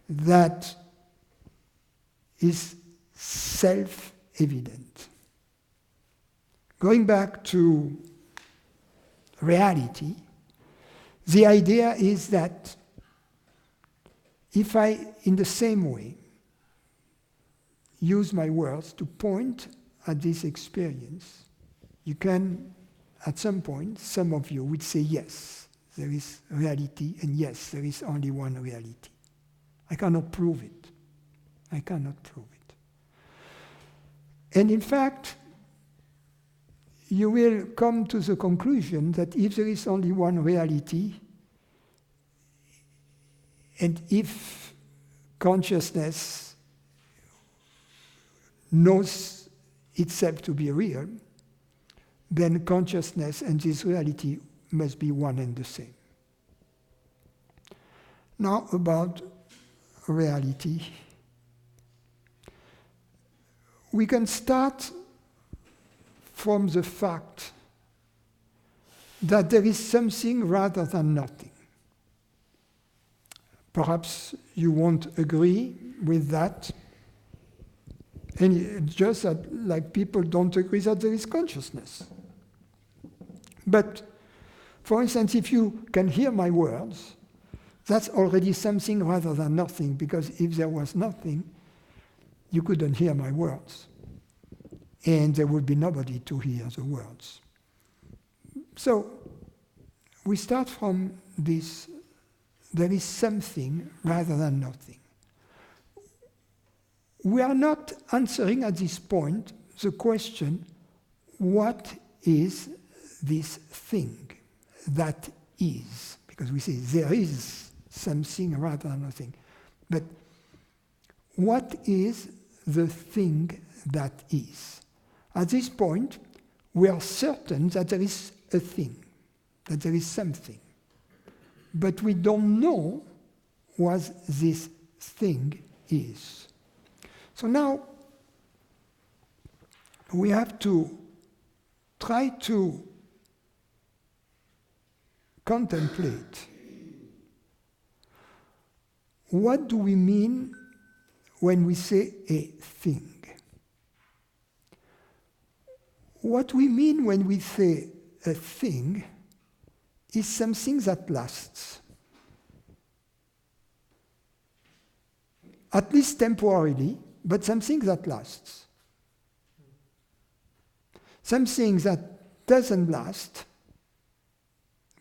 that is self-evident. Going back to reality, the idea is that if I, in the same way, use my words to point at this experience, you can, at some point, some of you would say, yes, there is reality, and yes, there is only one reality. I cannot prove it. I cannot prove it. And in fact, you will come to the conclusion that if there is only one reality, and if consciousness knows itself to be real, then consciousness and this reality must be one and the same. Now about reality. we can start from the fact that there is something rather than nothing. Perhaps you won't agree with that. And it's just that, like, people don't agree that there is consciousness. But, for instance, if you can hear my words, that's already something rather than nothing, because if there was nothing, you couldn't hear my words. And there would be nobody to hear the words. So, we start from this, there is something rather than nothing. We are not answering at this point the question, what is this thing that is? Because we say there is something rather than nothing. But what is the thing that is? At this point, we are certain that there is a thing, that there is something. But we don't know what this thing is. So now, we have to try to contemplate what do we mean when we say a thing. What we mean when we say a thing is something that lasts, at least temporarily, but something that lasts. Something that doesn't last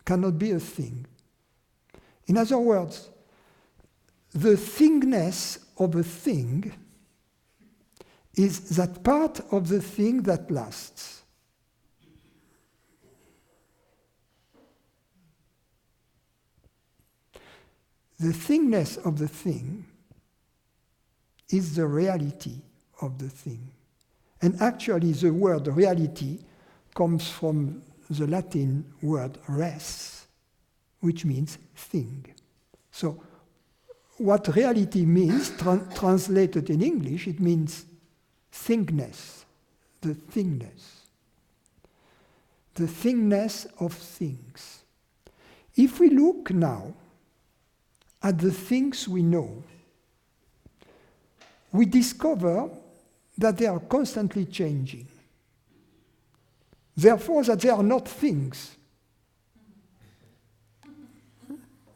cannot be a thing. In other words, the thingness of a thing is that part of the thing that lasts. The thingness of the thing is the reality of the thing. And actually the word reality comes from the Latin word res, which means thing. So what reality means, translated in English, it means thingness, the thingness. The thingness of things. If we look now at the things we know, we discover that they are constantly changing. Therefore, that they are not things.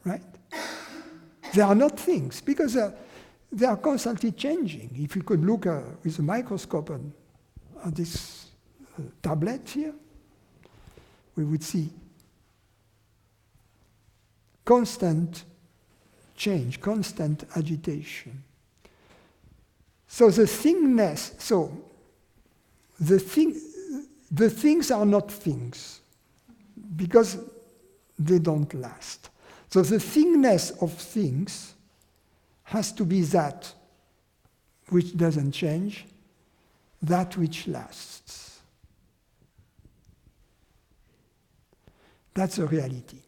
Right? They are not things, because they are constantly changing. If you could look with a microscope at this tablet here, we would see constant change, constant agitation. So the thingness, the things are not things, because they don't last. So the thingness of things has to be that which doesn't change, that which lasts. That's a reality.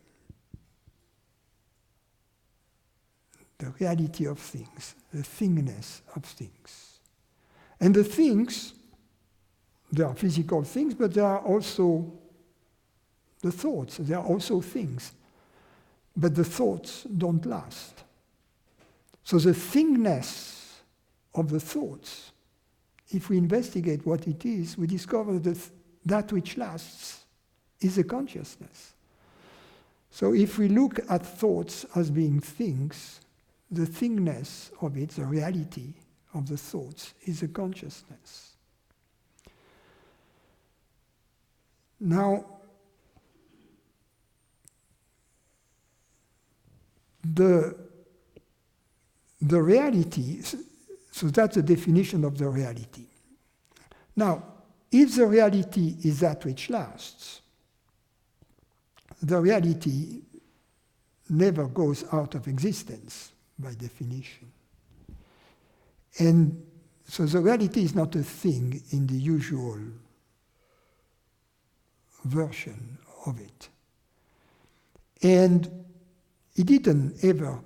The reality of things, the thingness of things. And the things, they are physical things, but they are also the thoughts, they are also things. But the thoughts don't last. So the thingness of the thoughts, if we investigate what it is, we discover that that which lasts is a consciousness. So if we look at thoughts as being things, the thingness of it, the reality of the thoughts, is a consciousness. Now, the reality, so that's the definition of the reality. Now, if the reality is that which lasts, the reality never goes out of existence by definition. And so the reality is not a thing in the usual version of it. And it didn't ever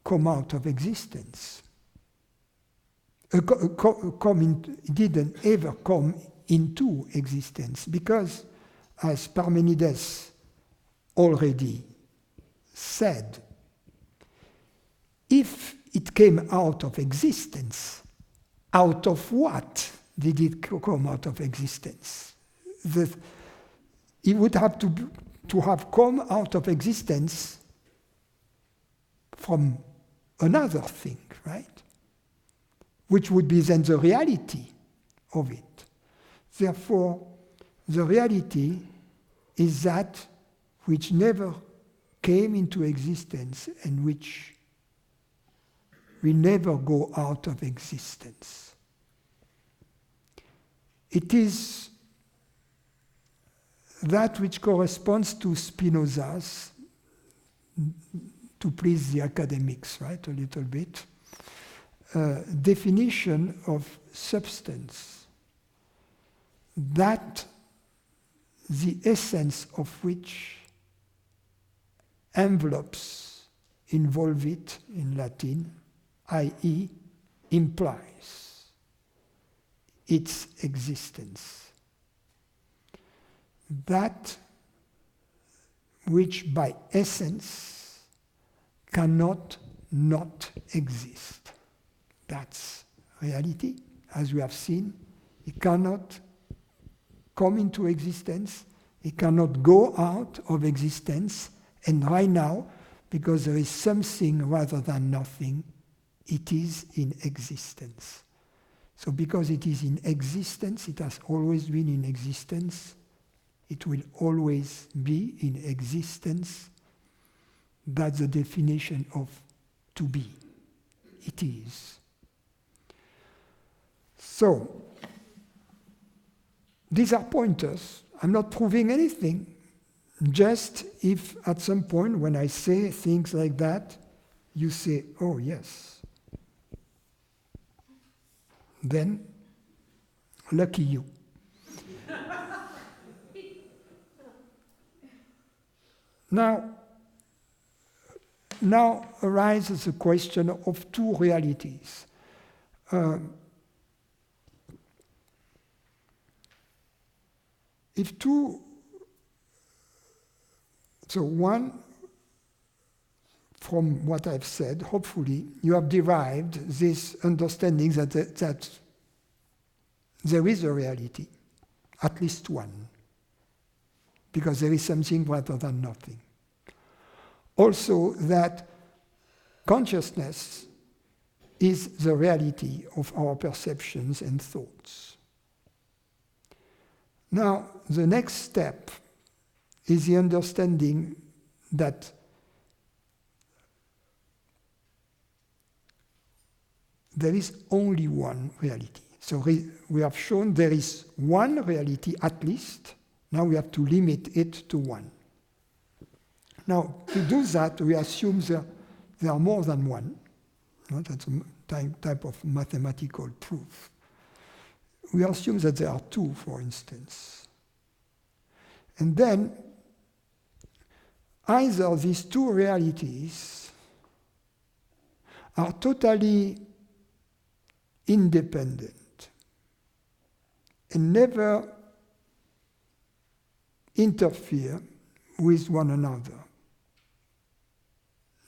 come out of existence. didn't ever come into existence, because, as Parmenides already said, if it came out of existence, out of what did it come out of existence? It would have to have come out of existence from another thing, right? Which would be then the reality of it. Therefore, the reality is that which never came into existence and which will never go out of existence. It is that which corresponds to Spinoza's, to please the academics, right, a little bit, definition of substance, that the essence of which envelopes involve it in Latin, i.e., implies its existence. That which by essence cannot not exist. That's reality, as we have seen. It cannot come into existence, it cannot go out of existence, and right now, because there is something rather than nothing, it is in existence. So because it is in existence, it has always been in existence, it will always be in existence. That's the definition of to be. It is. So, these are pointers. I'm not proving anything. Just if at some point when I say things like that, you say, oh yes. Then, lucky you. Now arises the question of two realities. So one, from what I've said, hopefully, you have derived this understanding that there is a reality, at least one, because there is something rather than nothing. Also, that consciousness is the reality of our perceptions and thoughts. Now, the next step is the understanding that there is only one reality. So we have shown there is one reality at least. Now we have to limit it to one. Now, to do that, we assume there are more than one. That's a type of mathematical proof. We assume that there are two, for instance. And then, either these two realities are totally independent and never interfere with one another,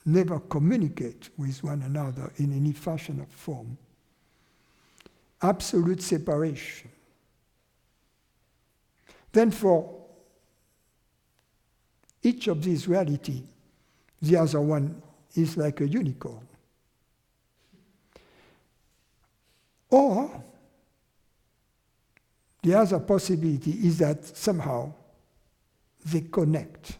never communicate with one another in any fashion or form. Absolute separation. Then for each of these realities, the other one is like a unicorn. Or the other possibility is that somehow they connect.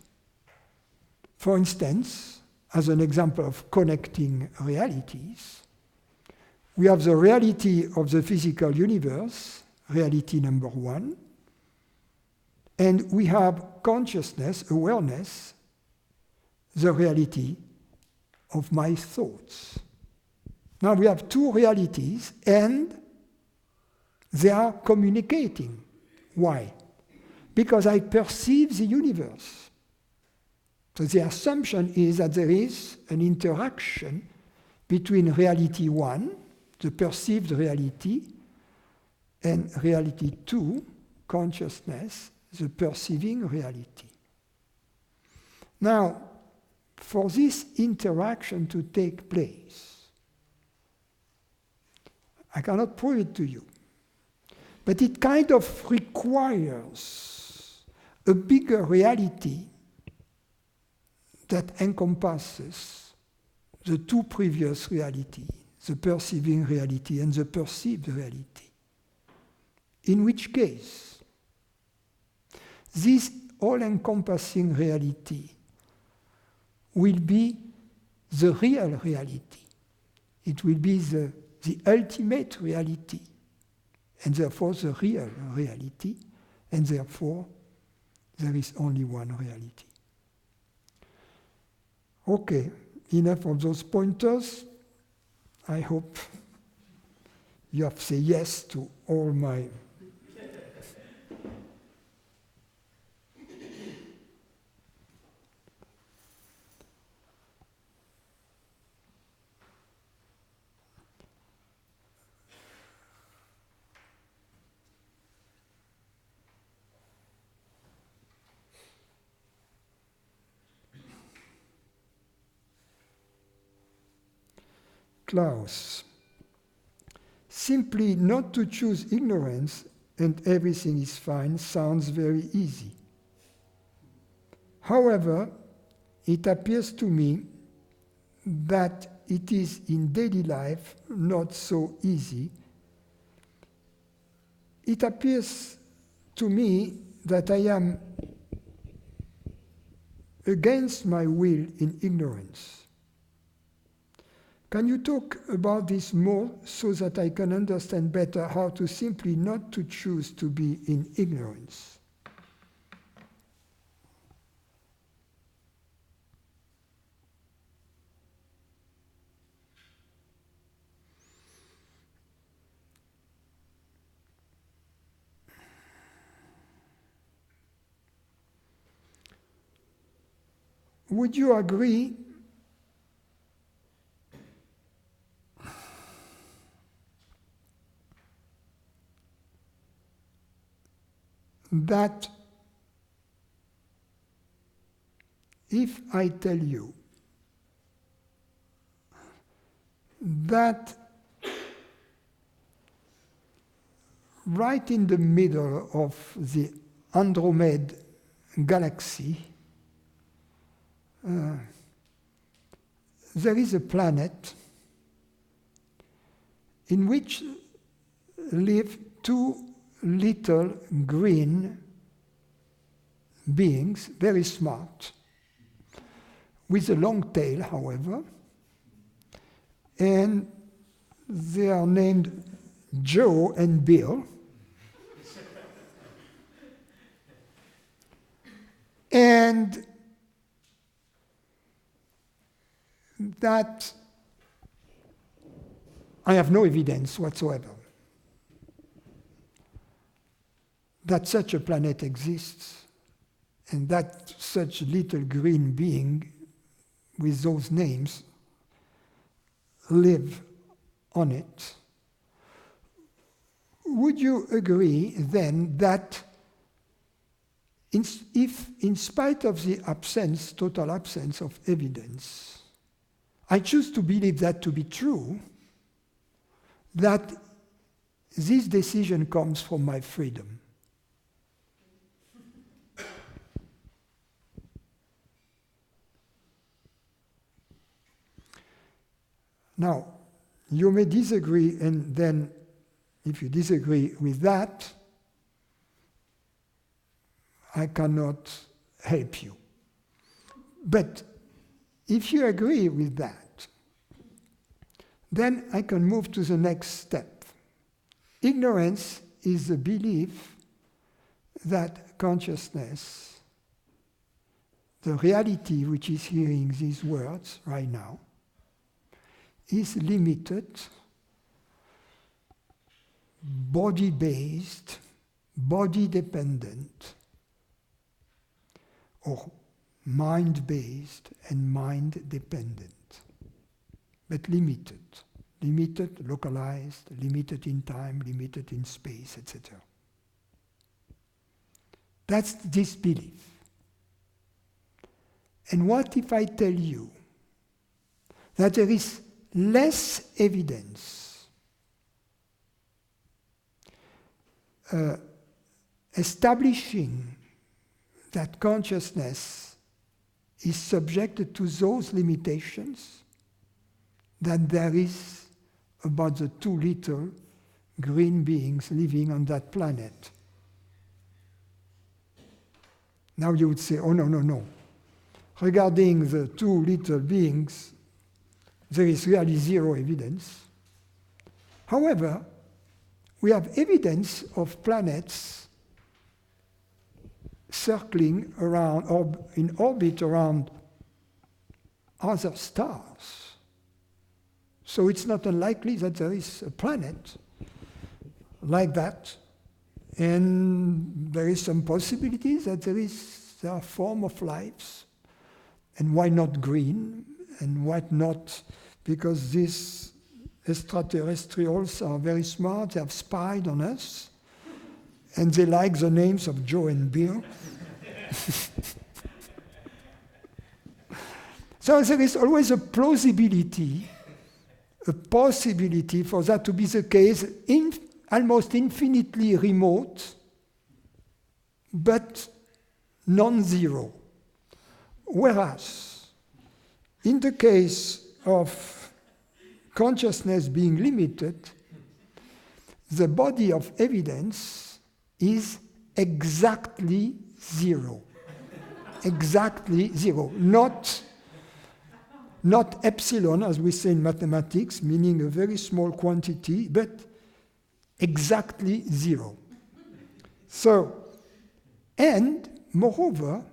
For instance, as an example of connecting realities, we have the reality of the physical universe, reality number one, and we have consciousness, awareness, the reality of my thoughts. Now we have two realities and they are communicating. Why? Because I perceive the universe. So the assumption is that there is an interaction between reality one, the perceived reality, and reality 2, consciousness, the perceiving reality. Now, for this interaction to take place, I cannot prove it to you, but it kind of requires a bigger reality that encompasses the two previous realities, the perceiving reality and the perceived reality. In which case, this all-encompassing reality will be the real reality. It will be the ultimate reality, and therefore the real reality, and therefore there is only one reality. Okay, enough of those pointers. I hope you have said yes to all my Klaus. Simply not to choose ignorance and everything is fine sounds very easy. However, it appears to me that it is in daily life not so easy. It appears to me that I am against my will in ignorance. Can you talk about this more so that I can understand better how to simply not to choose to be in ignorance? Would you agree that if I tell you that right in the middle of the Andromeda galaxy, there is a planet in which live two little green beings, very smart, with a long tail, however, and they are named Joe and Bill. And that I have no evidence whatsoever that such a planet exists and that such little green being with those names live on it. Would you agree then that if in spite of the absence, total absence of evidence, I choose to believe that to be true, that this decision comes from my freedom? Now, you may disagree, and then if you disagree with that, I cannot help you. But if you agree with that, then I can move to the next step. Ignorance is the belief that consciousness, the reality which is hearing these words right now, is limited, body-based, body-dependent, or mind-based and mind-dependent, but limited limited, localized, limited in time, limited in space, etc. That's this belief. And what if I tell you that there is less evidence establishing that consciousness is subjected to those limitations than there is about the 2 little green beings living on that planet? Now you would say, oh no. Regarding the 2 little beings, there is really zero evidence. However, we have evidence of planets circling around or in orbit around other stars. So it's not unlikely that there is a planet like that, and there is some possibility that there are form of lives. And why not green? And why not? Because these extraterrestrials are very smart, they have spied on us, and they like the names of Joe and Bill. So there is always a plausibility, a possibility for that to be the case, almost infinitely remote, but non-zero. Whereas, in the case of consciousness being limited, the body of evidence is exactly zero. Exactly zero. Not epsilon, as we say in mathematics, meaning a very small quantity, but exactly zero. So, and moreover,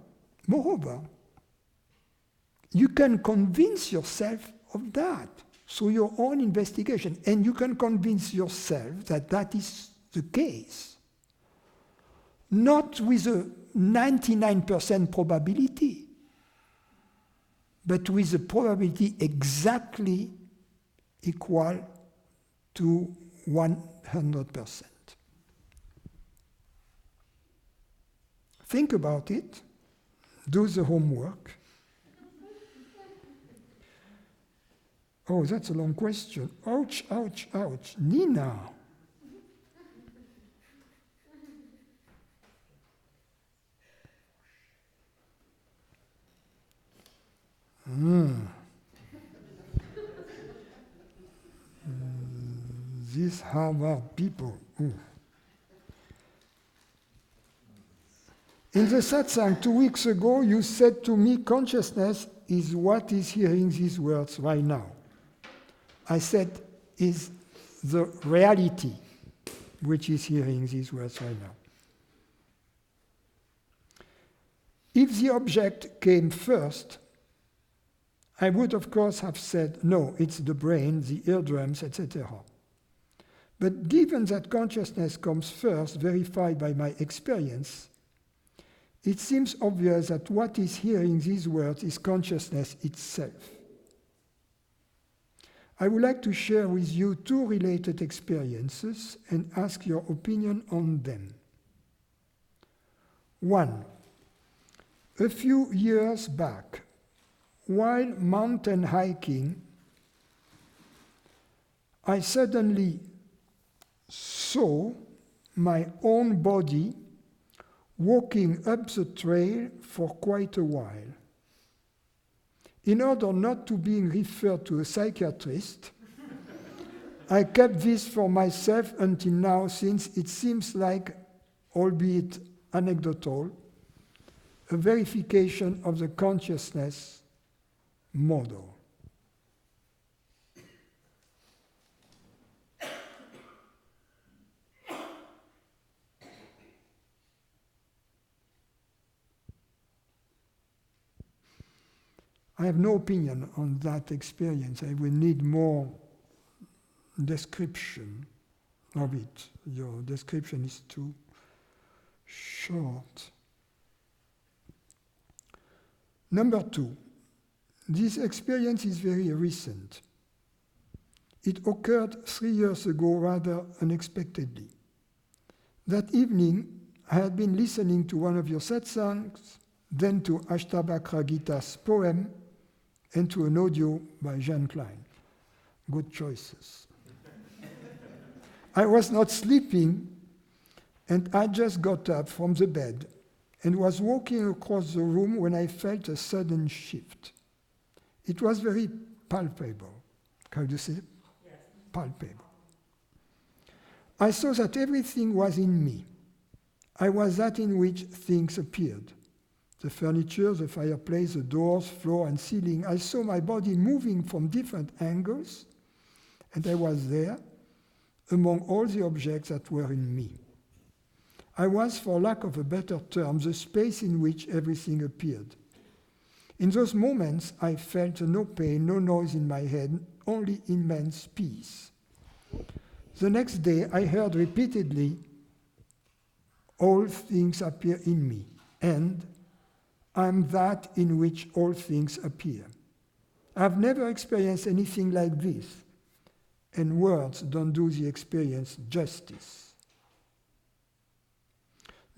you can convince yourself of that through your own investigation, and you can convince yourself that that is the case. Not with a 99% probability, but with a probability exactly equal to 100%. Think about it, do the homework. Oh, that's a long question. Ouch, ouch, ouch. Nina. These Harvard people. Ooh. In the satsang 2 weeks ago, you said to me, consciousness is what is hearing these words right now. I said, is the reality which is hearing these words right now. If the object came first, I would of course have said, no, it's the brain, the eardrums, etc. But given that consciousness comes first, verified by my experience, it seems obvious that what is hearing these words is consciousness itself. I would like to share with you 2 related experiences and ask your opinion on them. 1. A few years back, while mountain hiking, I suddenly saw my own body walking up the trail for quite a while. In order not to be referred to a psychiatrist, I kept this for myself until now, since it seems like, albeit anecdotal, a verification of the consciousness model. I have no opinion on that experience. I will need more description of it. Your description is too short. Number 2, this experience is very recent. It occurred 3 years ago rather unexpectedly. That evening, I had been listening to one of your satsangs, then to Ashtabakra Gita's poem, and to an audio by Jeanne Klein. Good choices. I was not sleeping, and I just got up from the bed and was walking across the room when I felt a sudden shift. It was very palpable. How do you say it? Yes. Palpable. I saw that everything was in me. I was that in which things appeared. The furniture, the fireplace, the doors, floor, and ceiling. I saw my body moving from different angles, and I was there among all the objects that were in me. I was, for lack of a better term, the space in which everything appeared. In those moments, I felt no pain, no noise in my head, only immense peace. The next day, I heard repeatedly, all things appear in me, and I'm that in which all things appear. I've never experienced anything like this, and words don't do the experience justice.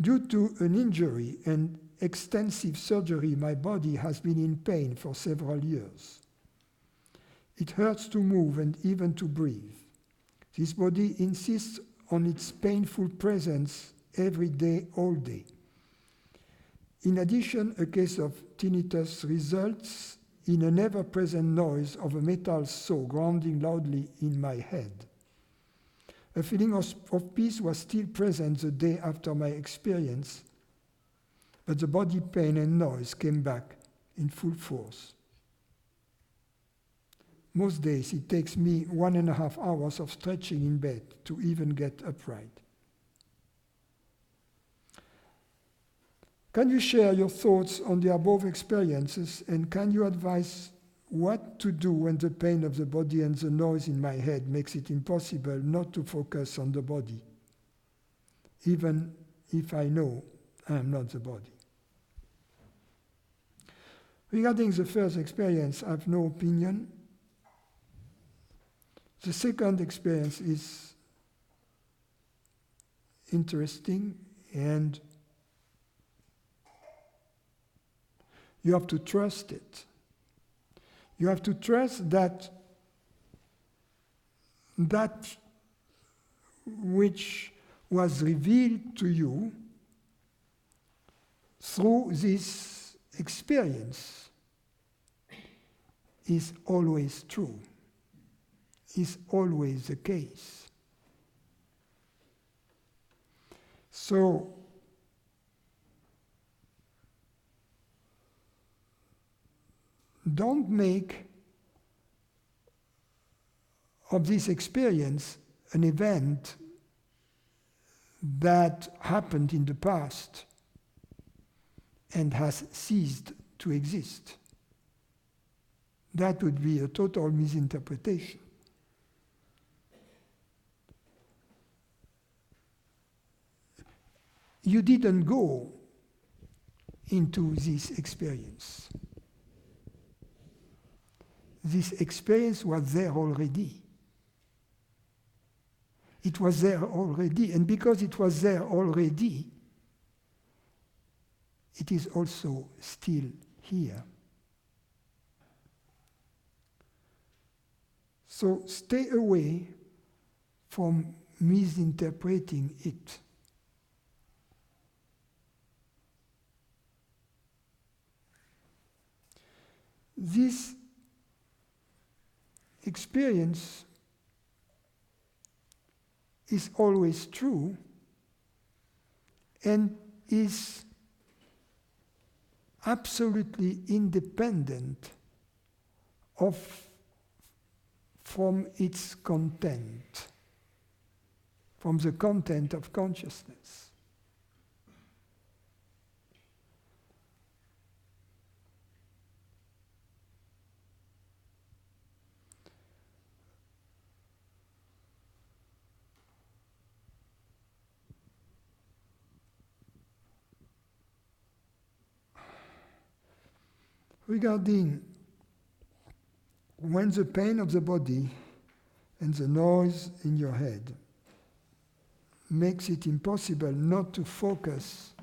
Due to an injury and extensive surgery, my body has been in pain for several years. It hurts to move and even to breathe. This body insists on its painful presence every day, all day. In addition, a case of tinnitus results in an ever-present noise of a metal saw grounding loudly in my head. A feeling of peace was still present the day after my experience, but the body pain and noise came back in full force. Most days it takes me 1.5 hours of stretching in bed to even get upright. Can you share your thoughts on the above experiences, and can you advise what to do when the pain of the body and the noise in my head makes it impossible not to focus on the body, even if I know I am not the body? Regarding the first experience, I have no opinion. The second experience is interesting, and you have to trust it. You have to trust that that which was revealed to you through this experience is always true, is always the case. So, don't make of this experience an event that happened in the past and has ceased to exist. That would be a total misinterpretation. You didn't go into this experience. This experience was there already. It was there already, and because it was there already, it is also still here. So stay away from misinterpreting it. This experience is always true and is absolutely independent from its content, from the content of consciousness. Regarding when the pain of the body and the noise in your head makes it impossible not to focus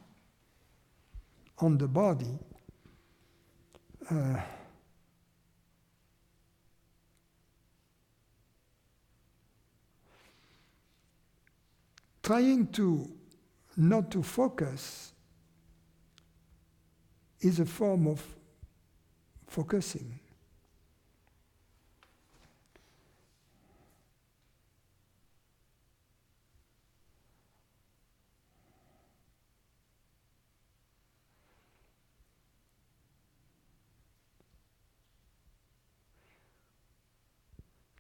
on the body, trying to not to focus is a form of focusing.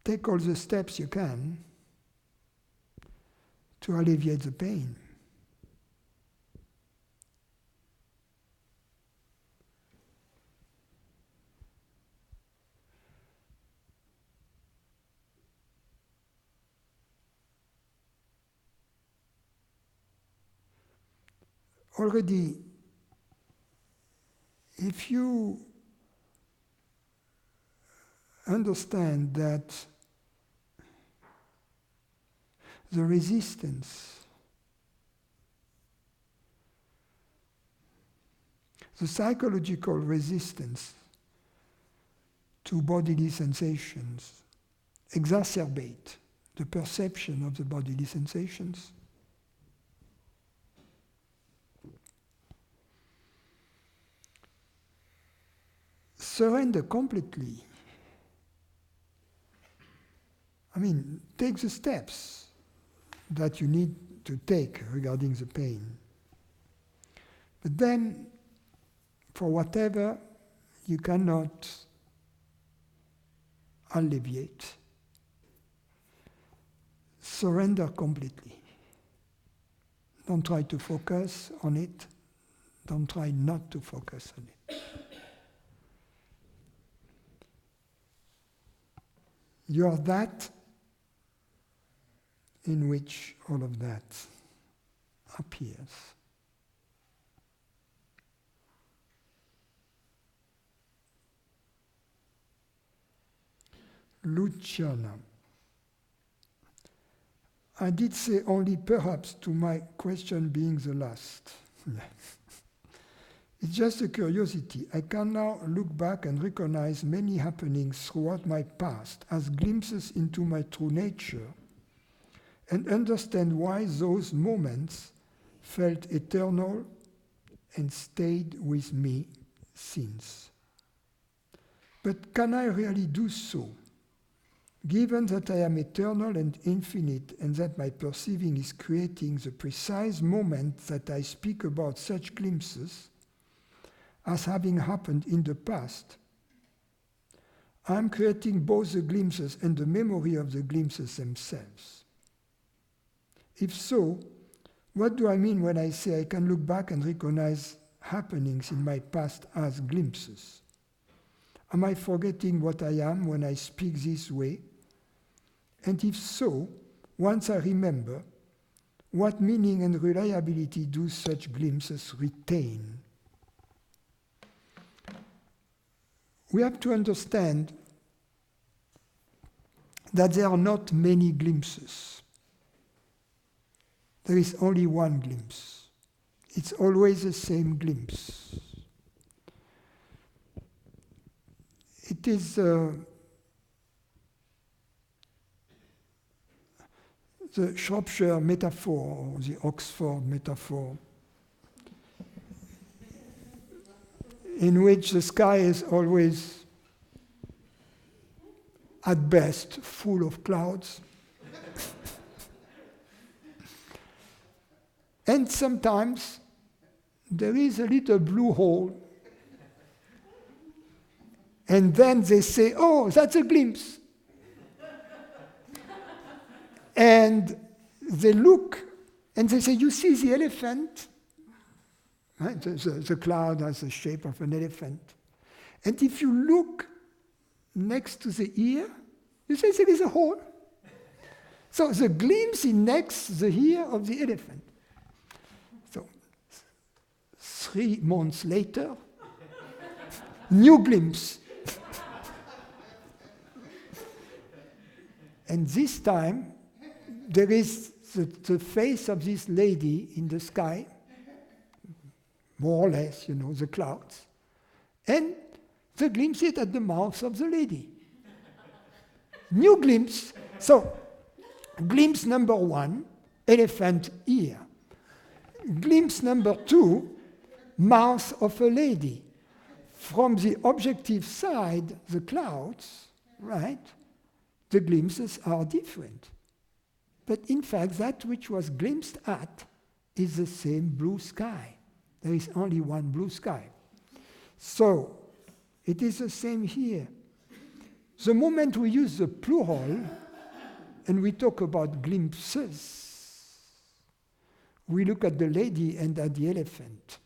Take all the steps you can to alleviate the pain. Already, if you understand that the resistance, the psychological resistance to bodily sensations exacerbate the perception of the bodily sensations, surrender completely. I mean, take the steps that you need to take regarding the pain. But then, for whatever you cannot alleviate, surrender completely. Don't try to focus on it. Don't try not to focus on it. You are that in which all of that appears. Luciana. I did say only perhaps to my question being the last. It's just a curiosity. I can now look back and recognize many happenings throughout my past as glimpses into my true nature and understand why those moments felt eternal and stayed with me since. But can I really do so? Given that I am eternal and infinite and that my perceiving is creating the precise moment that I speak about such glimpses as having happened in the past, I am creating both the glimpses and the memory of the glimpses themselves. If so, what do I mean when I say I can look back and recognize happenings in my past as glimpses? Am I forgetting what I am when I speak this way? And if so, once I remember, what meaning and reliability do such glimpses retain? We have to understand that there are not many glimpses. There is only one glimpse. It's always the same glimpse. It is the Shropshire metaphor, or the Oxford metaphor, in which the sky is always, at best, full of clouds. And sometimes there is a little blue hole. And then they say, oh, that's a glimpse. And they look and they say, you see the elephant? Right? The cloud has the shape of an elephant. And if you look next to the ear, you say there is a hole. So the glimpse is next to the ear of the elephant. So 3 months later, new glimpse. And this time, there is the face of this lady in the sky, more or less, the clouds, and the glimpse is at the mouth of the lady. New glimpse. So, glimpse number 1, elephant ear. Glimpse number 2, mouth of a lady. From the objective side, the clouds, right, the glimpses are different. But in fact, that which was glimpsed at is the same blue sky. There is only one blue sky. So, it is the same here. The moment we use the plural, and we talk about glimpses, we look at the lady and at the elephant.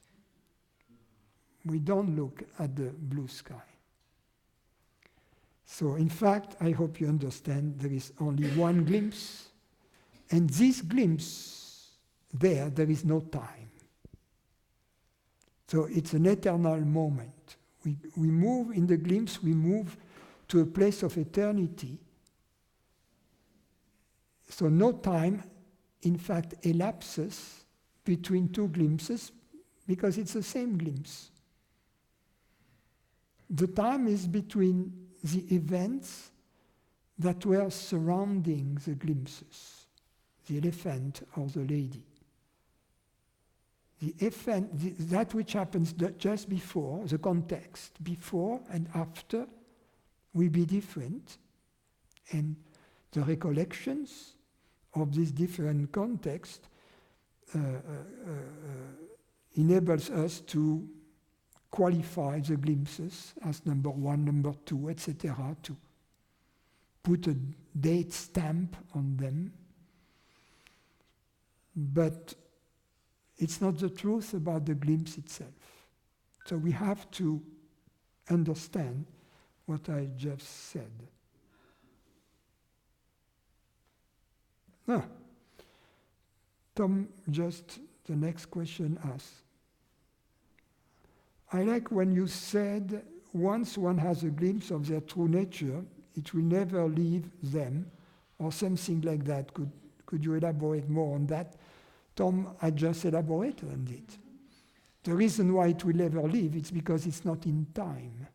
We don't look at the blue sky. So, in fact, I hope you understand there is only one glimpse, and this glimpse, there is no time. So, it's an eternal moment. We move in the glimpse, we move to a place of eternity. So, no time, in fact, elapses between two glimpses because it's the same glimpse. The time is between the events that were surrounding the glimpses, the elephant or the lady. The event, that which happens just before, the context, before and after, will be different, and the recollections of this different context enables us to qualify the glimpses as number 1, number 2, etc., to put a date stamp on them. But it's not the truth about the glimpse itself. So we have to understand what I just said. Tom, just the next question asks, I like when you said once one has a glimpse of their true nature, it will never leave them, or something like that. Could you elaborate more on that? Tom, I just elaborated on it. The reason why it will never leave is because it's not in time.